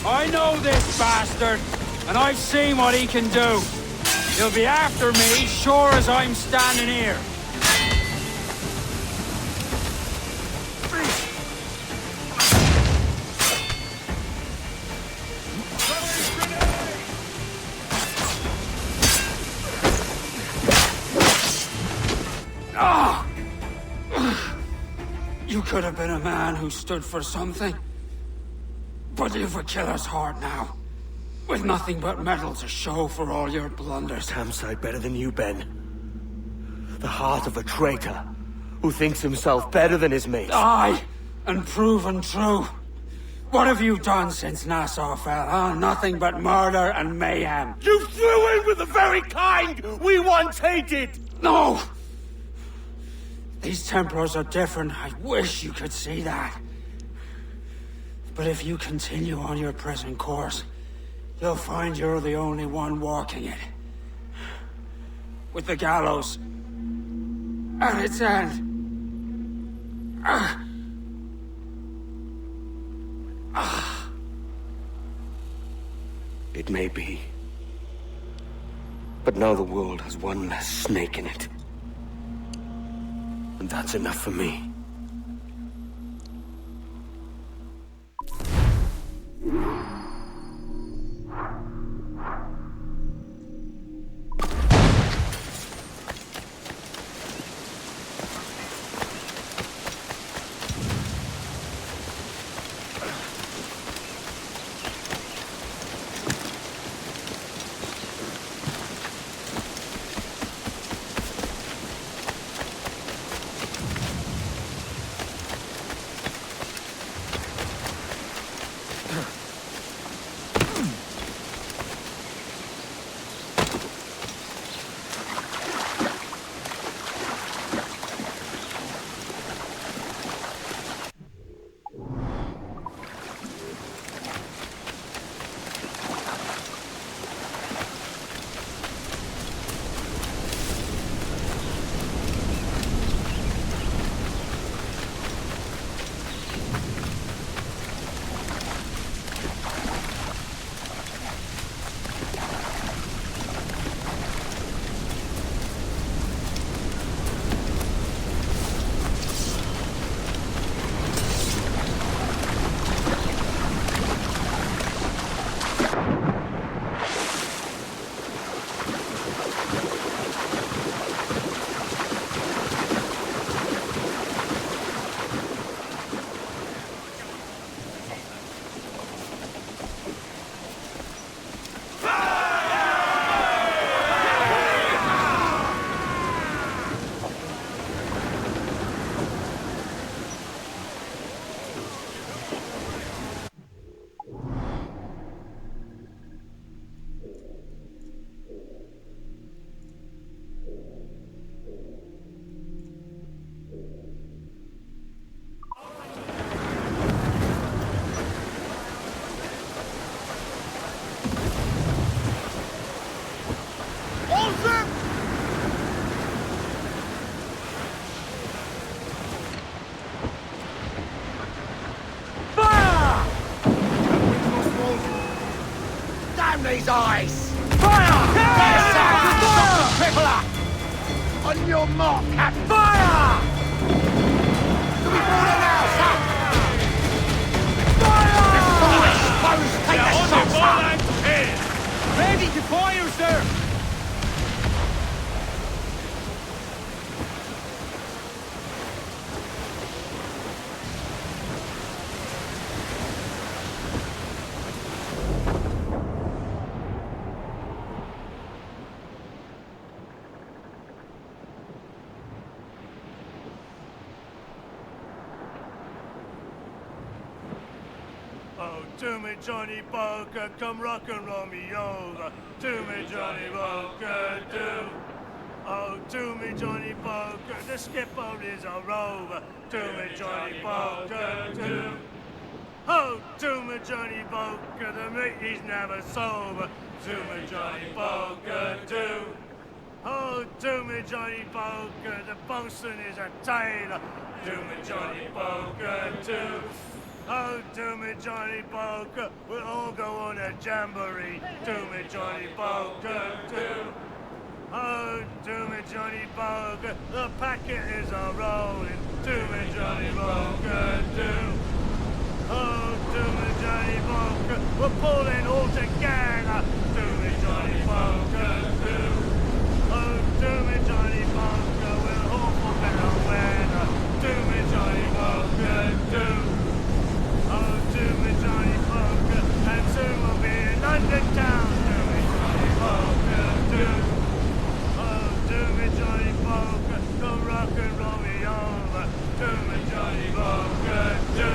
I know this bastard, and I've seen what he can do. He'll be after me, sure as I'm standing here. Ah! You could have been a man who stood for something. But you've a killer's heart now. With nothing but metal to show for all your blunders. Damn sight better than you, Ben. The heart of a traitor who thinks himself better than his mates. Aye, and proven true. What have you done since Nassau fell, huh? Nothing but murder and mayhem. You threw in with the very kind we once hated! No! These Templars are different. I wish you could see that. But if you continue on your present course, you'll find you're the only one walking it. With the gallows at its end. It may be. But now the world has one less snake in it. And that's enough for me. Damn these eyes! Fire! Yes, sir! Crippler! On your mark, Captain! Fire! Do we order now, sir? Fire! The foolish foes take the shot, sir! Ready to fire, sir! Oh, do me, Johnny Poker, come rock and roll me over. Do me, Johnny Poker, do. Oh, do me, Johnny Poker, the skipper is a rover. Do me, Johnny Poker, do. Oh, do me, Johnny Poker, the mate is never sober. Do me, Johnny Poker, do. Oh, do me, Johnny Poker, the bosun is a tailor. Do me, Johnny Poker, do. Oh, do me, Johnny Poker, we'll all go on a jamboree. Do me, Johnny Poker, do. Oh, do me, Johnny Poker, the packet is a rolling. Do me, Johnny Poker, do. Oh, do me, Johnny Poker, we're pulling all together. Do me, Johnny Poker, do. Oh, do me, Johnny Poker, we're all for better weather. Do me, Johnny Poker, do. Oh, do me, Johnny Poker, and soon we'll be in London town. Do me, Johnny Poker, do. Oh, do me, Johnny Poker, come rock and roll me over. Do me, Johnny Poker, do.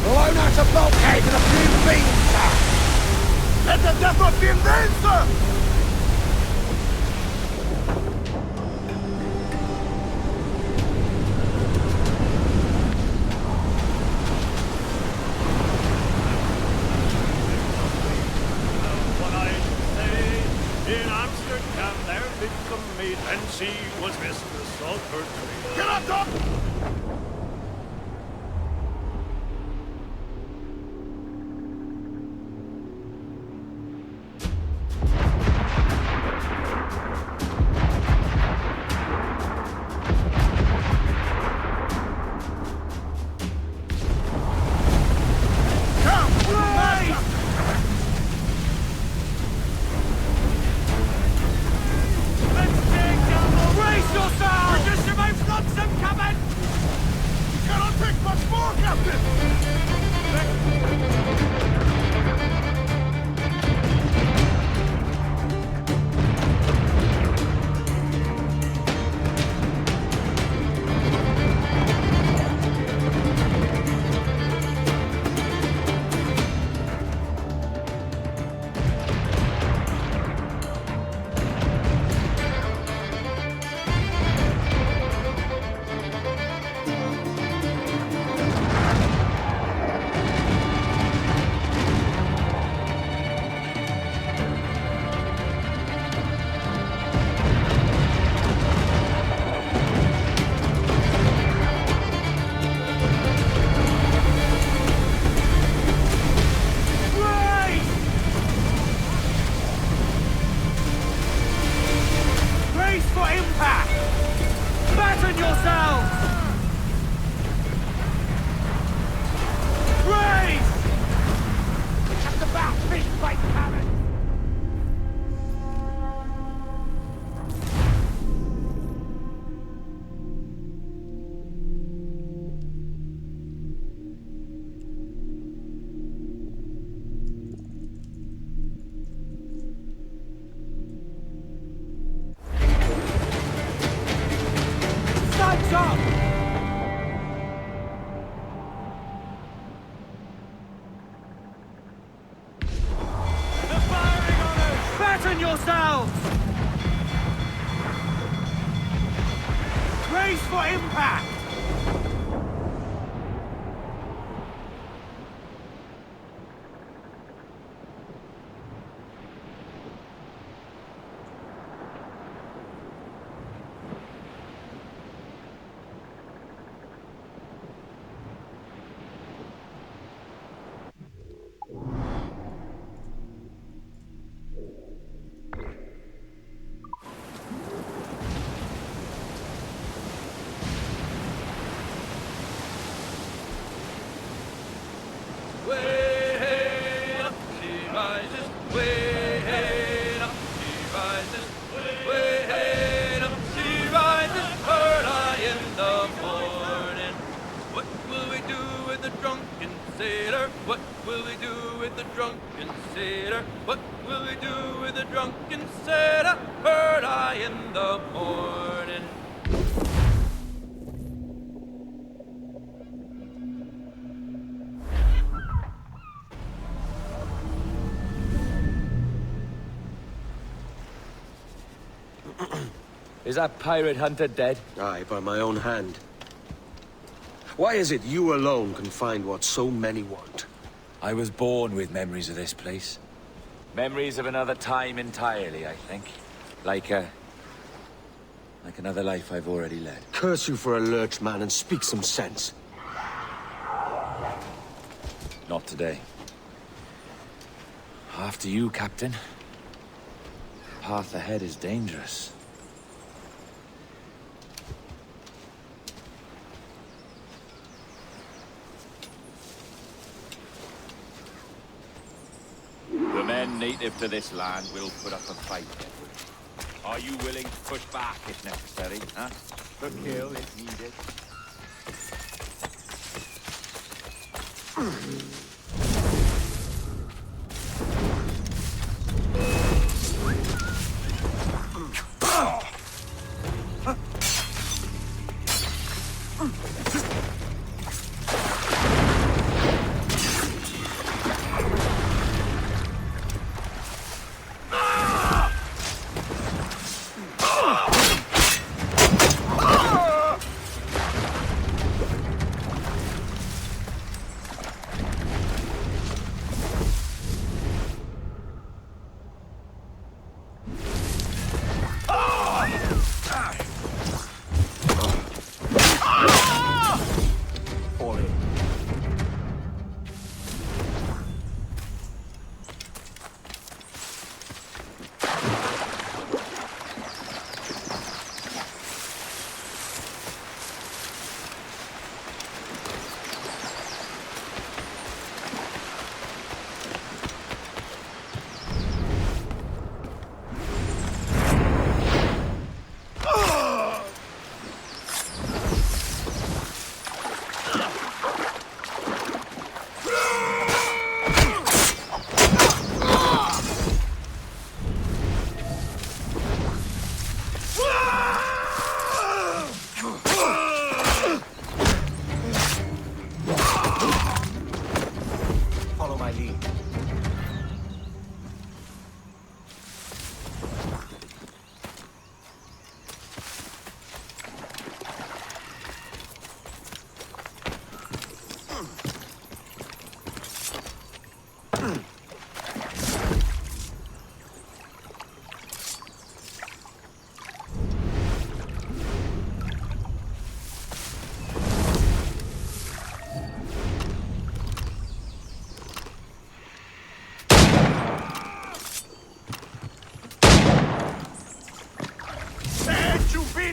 Blown out a bulkhead and a few beams, sir! Let the death of him then, sir! In Amsterdam there did come meet, and she was mistress of her trade. Get up, Doc! Fasten yourselves! Brace for impact! What will we do with the drunken sailor? What will we do with the drunken sailor? Heard I in the morning. Is that pirate hunter dead? Aye, by my own hand. Why is it you alone can find what so many want? I was born with memories of this place. Memories of another time entirely, I think. Like another life I've already led. Curse you for a lurch, man, and speak some sense. Not today. After you, Captain. The path ahead is dangerous. The men native to this land will put up a fight. Are you willing to push back if necessary, huh? For kill if needed.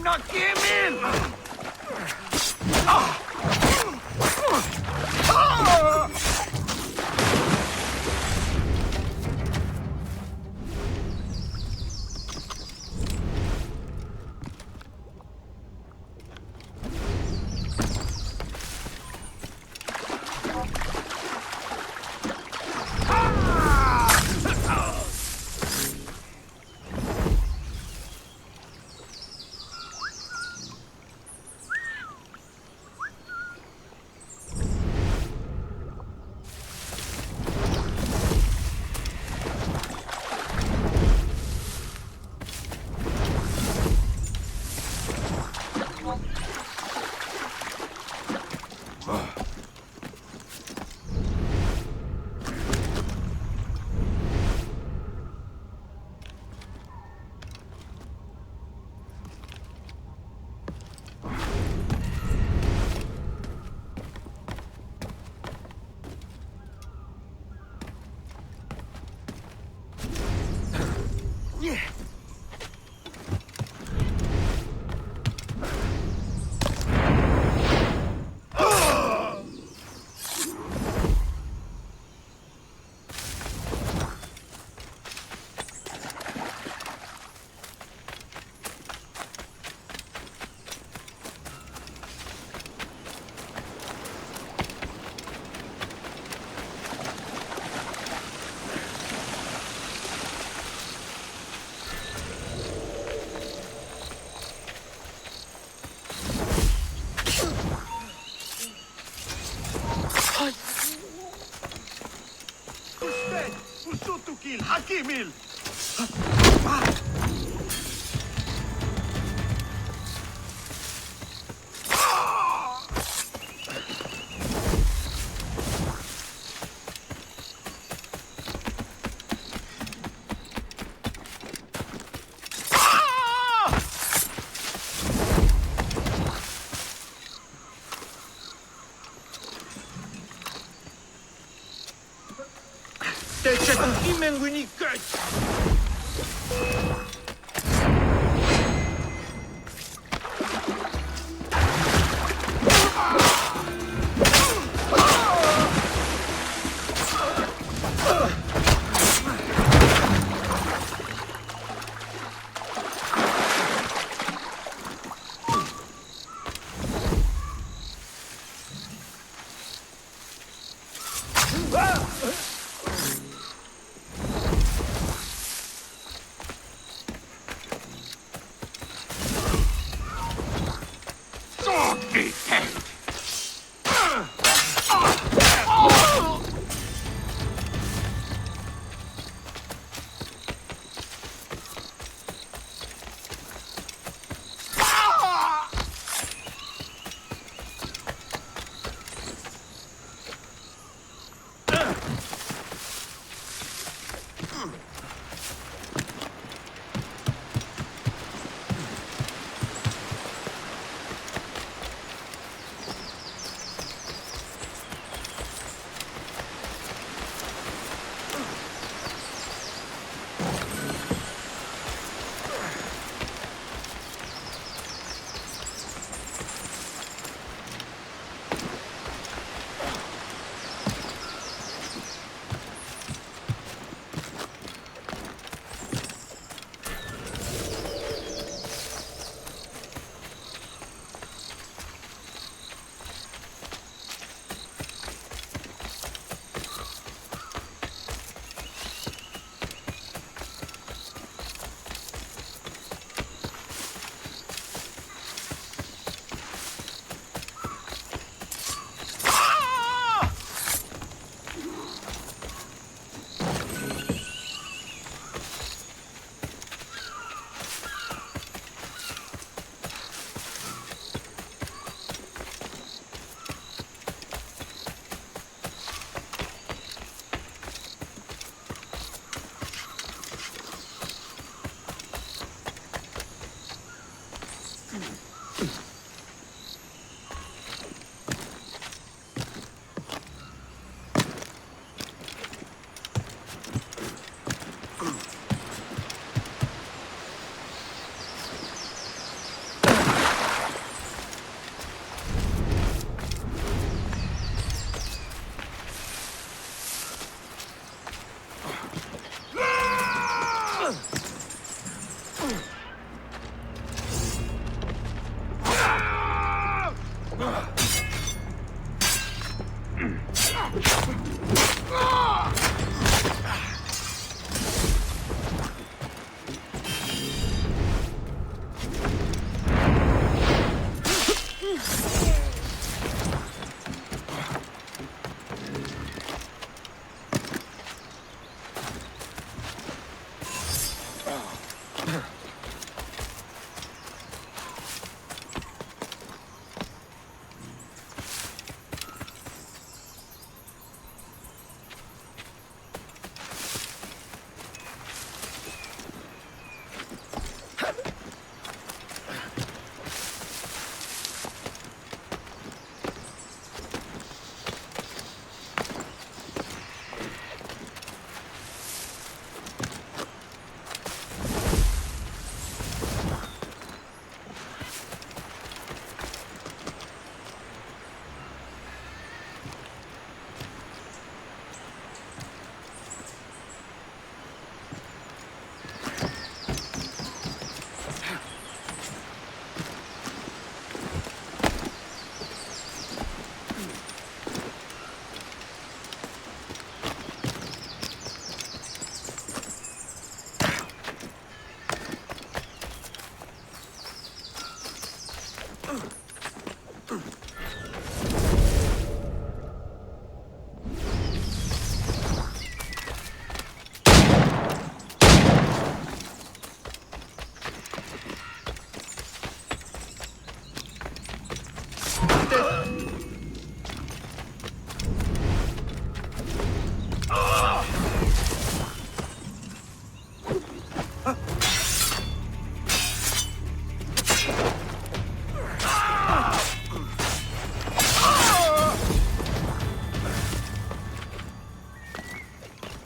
Not give in!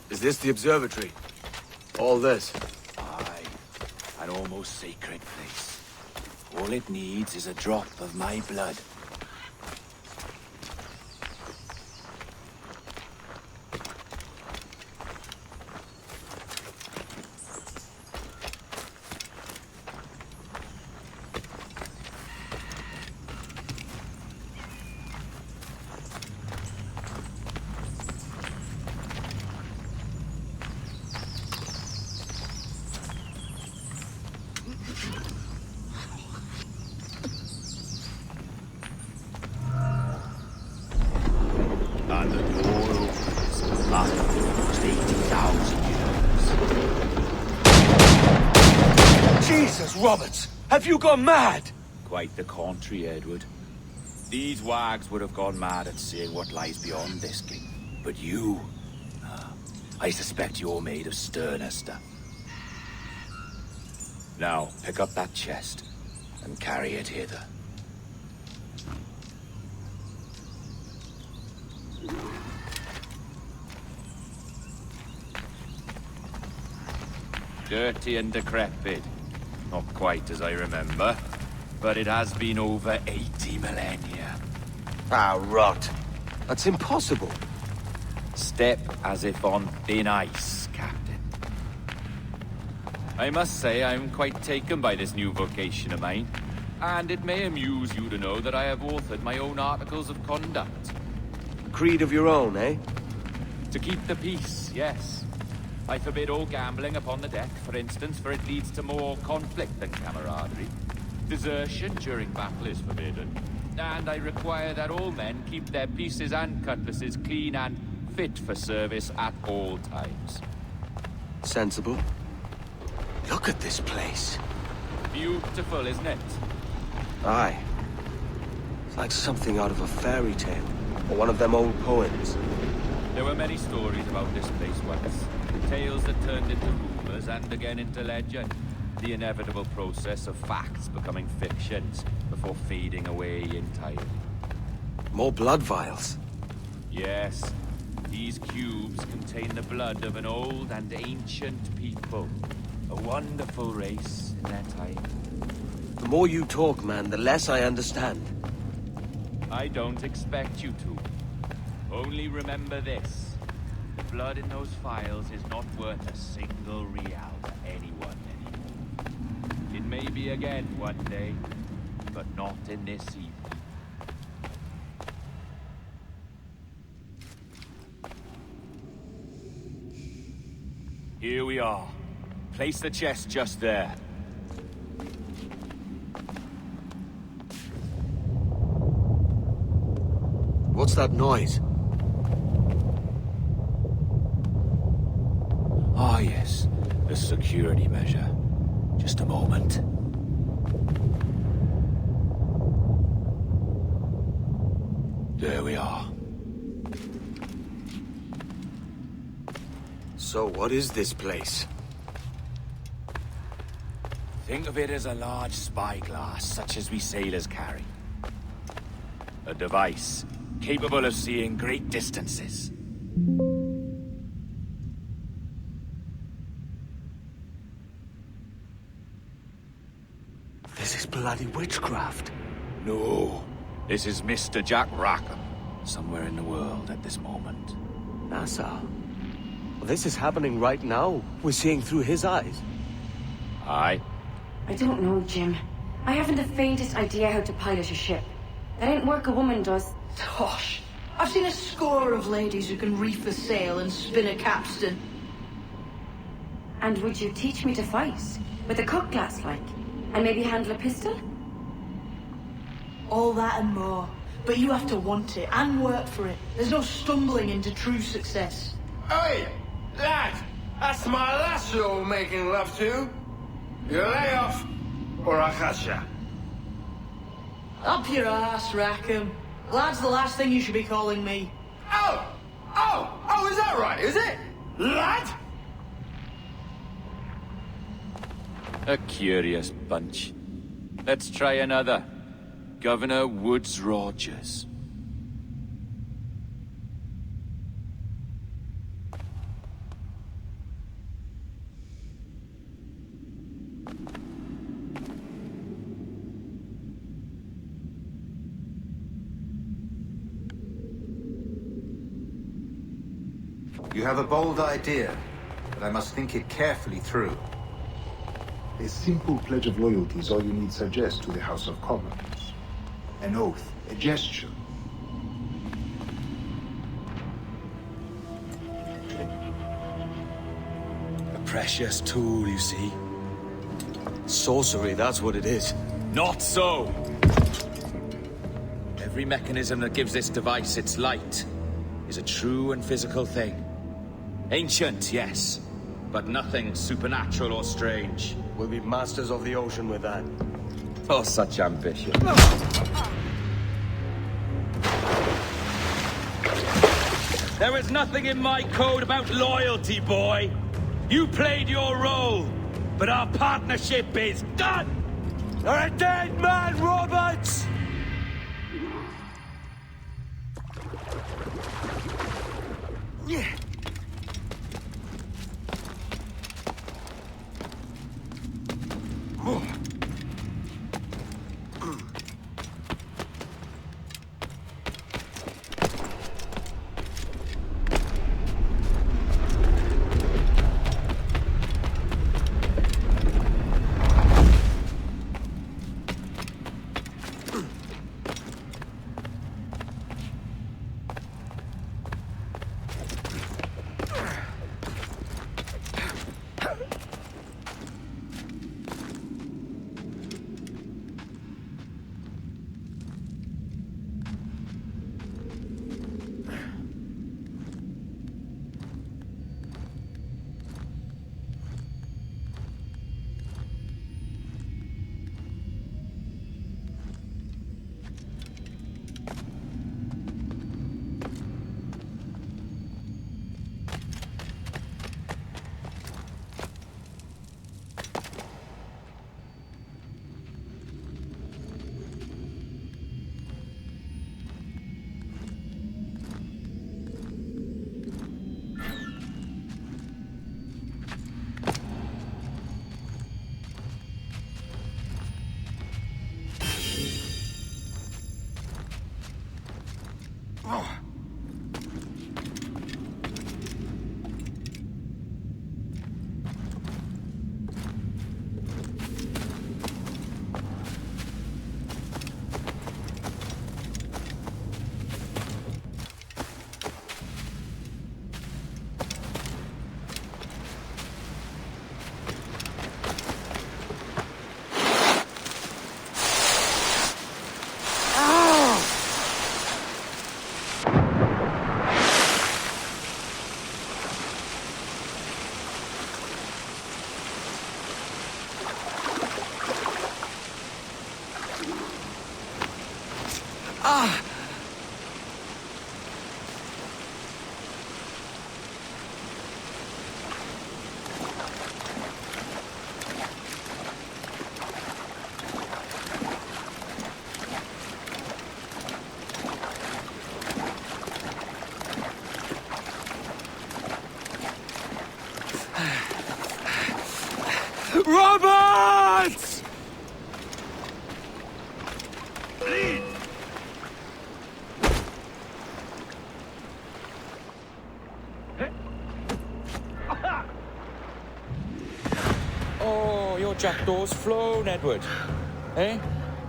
Is this the observatory? All this? Aye. An almost sacred place. All it needs is a drop of my blood. And the door opens after almost 80,000 years. Jesus, Roberts! Have you gone mad? Quite the contrary, Edward. These wags would have gone mad at seeing what lies beyond this gate. But you... I suspect you're made of sterner stuff. Now, pick up that chest and carry it hither. Dirty and decrepit. Not quite as I remember, but it has been over 80 millennia. Ah, rot. That's impossible. Step as if on thin ice, Captain. I must say I'm quite taken by this new vocation of mine, and it may amuse you to know that I have authored my own articles of conduct. Creed of your own, eh? To keep the peace, yes. I forbid all gambling upon the deck, for instance, for it leads to more conflict than camaraderie. Desertion during battle is forbidden. And I require that all men keep their pieces and cutlasses clean and fit for service at all times. Sensible. Look at this place. Beautiful, isn't it? Aye. It's like something out of a fairy tale, or one of them old poems. There were many stories about this place once. Tales that turned into rumors and again into legend. The inevitable process of facts becoming fictions before fading away entirely. More blood vials. Yes. These cubes contain the blood of an old and ancient people. A wonderful race in their time. The more you talk, man, the less I understand. I don't expect you to. Only remember this. The blood in those files is not worth a single real to anyone anymore. It may be again one day, but not in this evening. Here we are. Place the chest just there. What's that noise? Ah, yes. A security measure. Just a moment. There we are. So what is this place? Think of it as a large spyglass, such as we sailors carry. A device capable of seeing great distances. This is bloody witchcraft. No, this is Mr. Jack Rackham, somewhere in the world at this moment. Nassau? Well, this is happening right now. We're seeing through his eyes. Aye. I don't know, Jim. I haven't the faintest idea how to pilot a ship. That ain't work a woman does. Tosh. I've seen a score of ladies who can reef a sail and spin a capstan. And would you teach me to fight? With a cutlass, like? And maybe handle a pistol? All that and more. But you have to want it and work for it. There's no stumbling into true success. Hey, lad! That's my lass you're making love to. You lay off, or I'll catch ya. Up your ass, Rackham. Lad's the last thing you should be calling me. Oh, is that right, is it? Lad? A curious bunch. Let's try another. Governor Woods You have a bold idea, but I must think it carefully through. A simple pledge of loyalty is all you need suggest to the House of Commons. An oath, a gesture. A precious tool, you see. Sorcery, that's what it is. Not so! Every mechanism that gives this device its light is a true and physical thing. Ancient, yes, but nothing supernatural or strange. We'll be masters of the ocean with that. Oh, such ambition. There is nothing in my code about loyalty, boy. You played your role, but our partnership is done! You're a dead man, Roberts! Yeah. Roberts! Oh, your jackdaw's flown, Edward. Eh?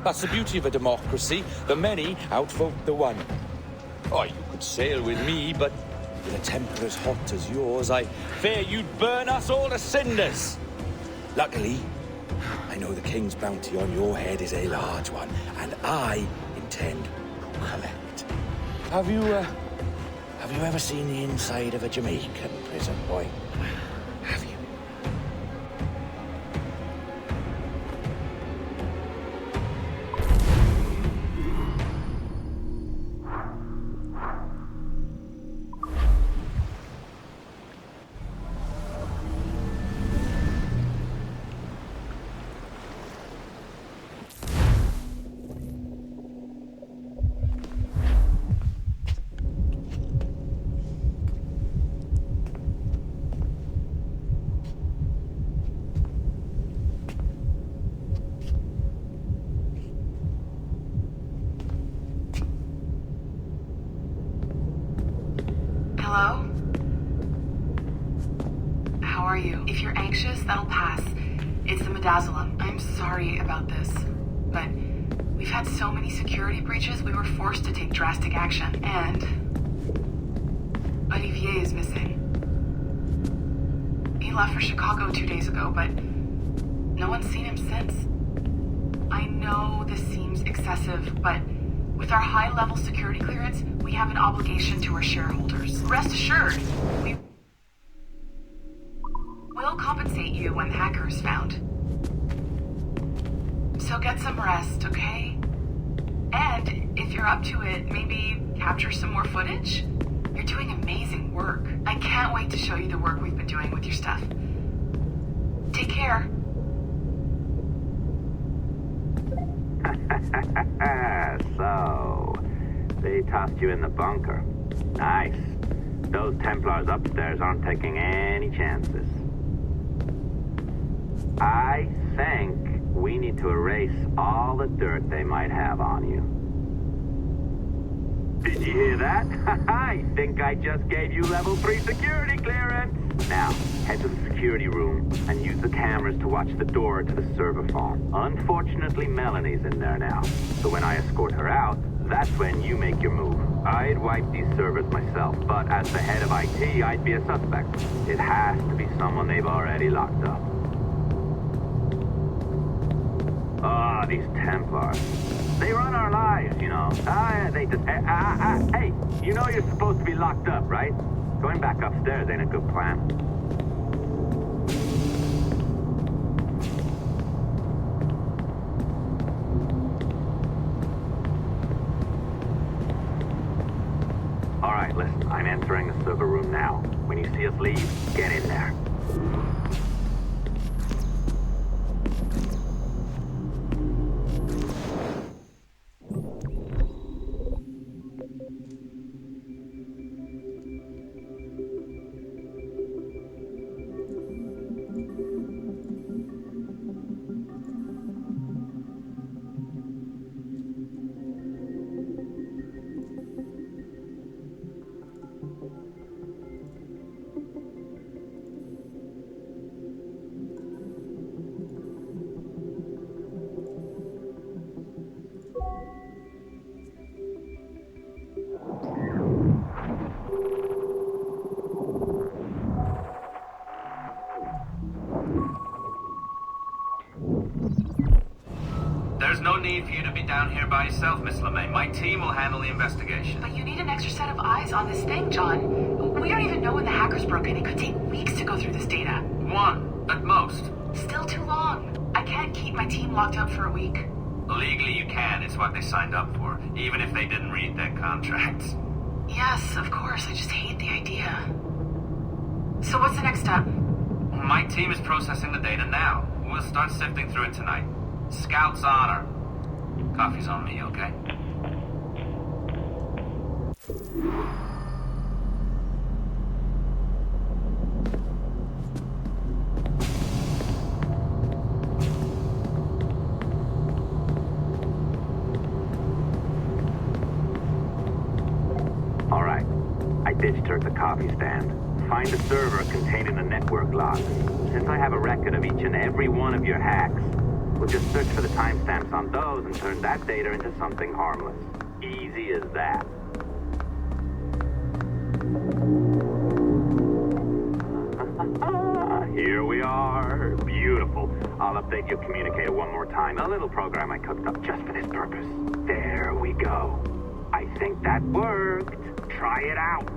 That's the beauty of a democracy. The many outvote the one. Oh, you could sail with me, but with a temper as hot as yours, I fear you'd burn us all to cinders. Luckily, I know the king's bounty on your head is a large one, and I intend to collect. Have you ever seen the inside of a Jamaican prison, boy? Have you? are you? If you're anxious, that'll pass. It's the midazolam. I'm sorry about this, but we've had so many security breaches, we were forced to take drastic action. And Olivier is missing. He left for Chicago 2 days ago, but no one's seen him since. I know this seems excessive, but with our high-level security clearance, we have an obligation to our shareholders. Rest assured, we will compensate you when the hacker is found. So get some rest, okay? And if you're up to it, maybe capture some more footage? You're doing amazing work. I can't wait to show you the work we've been doing with your stuff. Take care. So, they tossed you in the bunker. Nice. Those Templars upstairs aren't taking any chances. I think we need to erase all the dirt they might have on you. Did you hear that? I think I just gave you level 3 security clearance. Now, head to the security room and use the cameras to watch the door to the server farm. Unfortunately, Melanie's in there now. So when I escort her out, that's when you make your move. I'd wipe these servers myself, but as the head of IT, I'd be a suspect. It has to be someone they've already locked up. Ah, these Templars. They run our lives, you know. They just... hey, you know you're supposed to be locked up, right? Going back upstairs ain't a good plan. All right, listen, I'm entering the server room now. When you see us leave, get in there. There's no need for you to be down here by yourself, Miss LeMay. My team will handle the investigation. But you need an extra set of eyes on this thing, John. We don't even know when the hackers broke in. It could take weeks to go through this data. 1, at most. Still too long. I can't keep my team locked up for a week. Legally you can. It's what they signed up for, even if they didn't read their contracts. Yes, of course. I just hate the idea. So what's the next step? My team is processing the data now. We'll start sifting through it tonight. Scout's honor. Coffee's on me, okay? All right. I ditched her at the coffee stand. Find a server containing the network logs. Since I have a record of each and every one of your hacks, we'll just search for the timestamps on those and turn that data into something harmless. Easy as that. Here we are. Beautiful. I'll update your communicator one more time. A little program I cooked up just for this purpose. There we go. I think that worked. Try it out.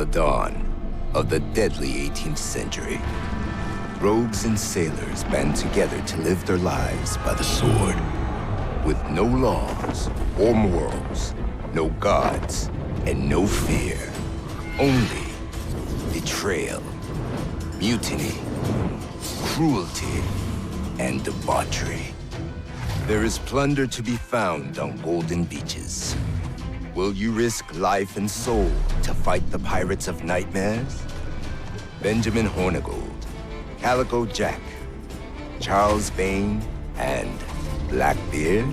the dawn of the deadly 18th century. Rogues and sailors band together to live their lives by the sword. With no laws or morals, no gods, and no fear. Only betrayal, mutiny, cruelty, and debauchery. There is plunder to be found on golden beaches. Will you risk life and soul to fight the pirates of nightmares? Benjamin Hornigold, Calico Jack, Charles Bane, and Blackbeard?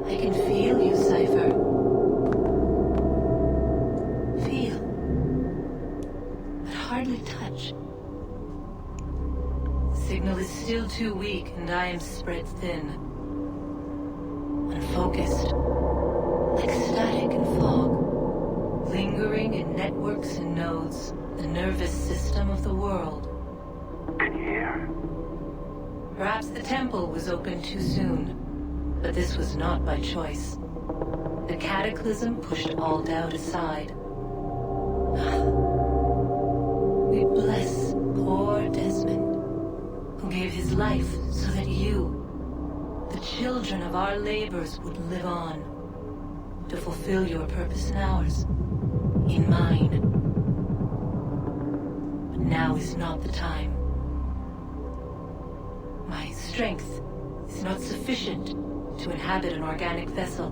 I can feel you, Cypher. Feel. But hardly touch. The signal is still too weak, and I am spread thin. Unfocused. Like static and fog. Lingering in networks and nodes. The nervous system of the world. Can you hear? Perhaps the temple was opened too soon. But this was not by choice. The cataclysm pushed all doubt aside. We bless poor Desmond, who gave his life so that you, the children of our labors, would live on, to fulfill your purpose in ours, in mine. But now is not the time. My strength is not sufficient to inhabit an organic vessel.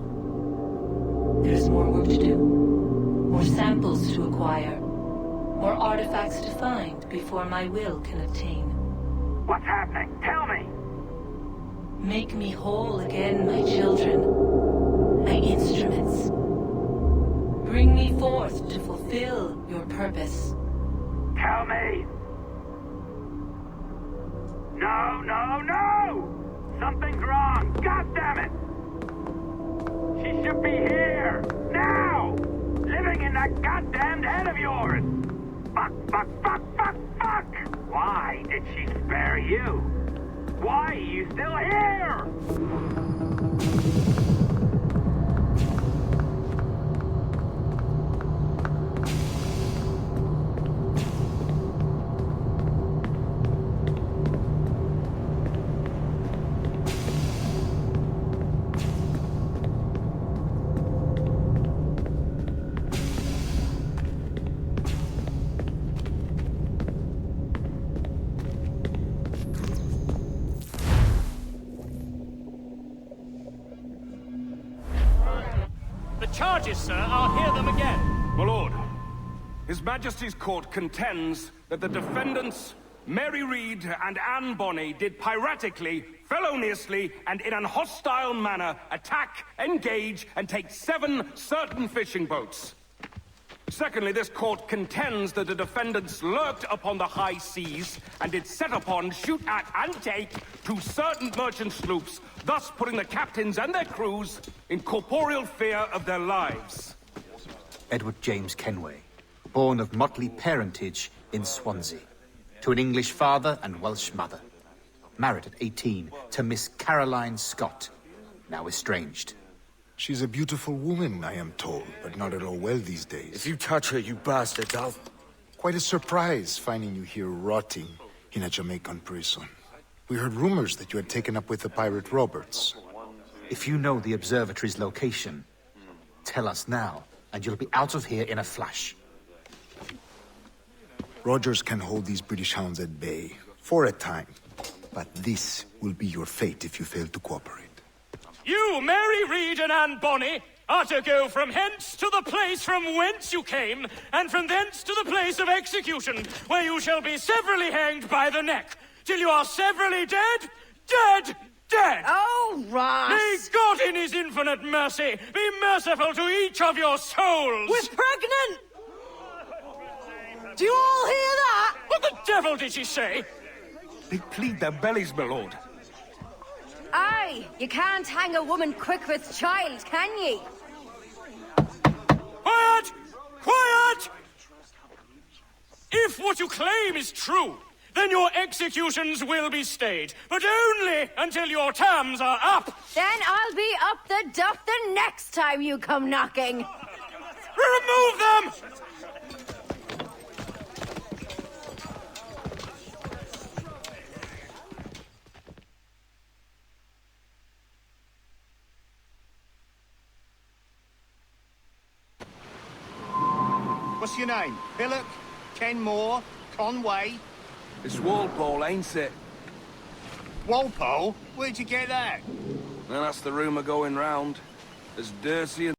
There is more work to do, more samples to acquire, more artifacts to find before my will can obtain. What's happening? Tell me! Make me whole again, my children, my instruments. Bring me forth to fulfill your purpose. Tell me! No, no, no! Something's wrong! God damn it! She should be here! Now! Living in that goddamned head of yours! Fuck, fuck, fuck, fuck, fuck! Why did she spare you? Why are you still here? charges, sir. I'll hear them again. My lord, His Majesty's court contends that the defendants, Mary Reed and Anne Bonny, did piratically, feloniously, and in an hostile manner attack, engage, and take 7 certain fishing boats. Secondly, this court contends that the defendants lurked upon the high seas and did set upon, shoot at, and take 2 certain merchant sloops, thus putting the captains and their crews in corporeal fear of their lives. Edward James Kenway, born of motley parentage in Swansea, to an English father and Welsh mother. Married at 18 to Miss Caroline Scott, now estranged. She's a beautiful woman, I am told, but not at all well these days. If you touch her, you bastard, I'll... Quite a surprise finding you here rotting in a Jamaican prison. We heard rumors that you had taken up with the pirate Roberts. If you know the observatory's location, tell us now, and you'll be out of here in a flash. Rogers can hold these British hounds at bay, for a time. But this will be your fate if you fail to cooperate. You, Mary Reed and Anne Bonny, are to go from hence to the place from whence you came, and from thence to the place of execution, where you shall be severally hanged by the neck, till you are severally dead, dead, dead! Oh, Ross! May God in his infinite mercy be merciful to each of your souls! We're pregnant! Do you all hear that? What the devil did she say? They plead their bellies, my lord. Aye, you can't hang a woman quick with child, can ye? Quiet! Quiet! If what you claim is true, then your executions will be stayed, but only until your terms are up. Then I'll be up the duff the next time you come knocking. Remove them! What's your name? Pillock? Kenmore? Conway? It's Walpole, ain't it? Walpole? Where'd you get that? Well, that's the rumour going round. As dirty and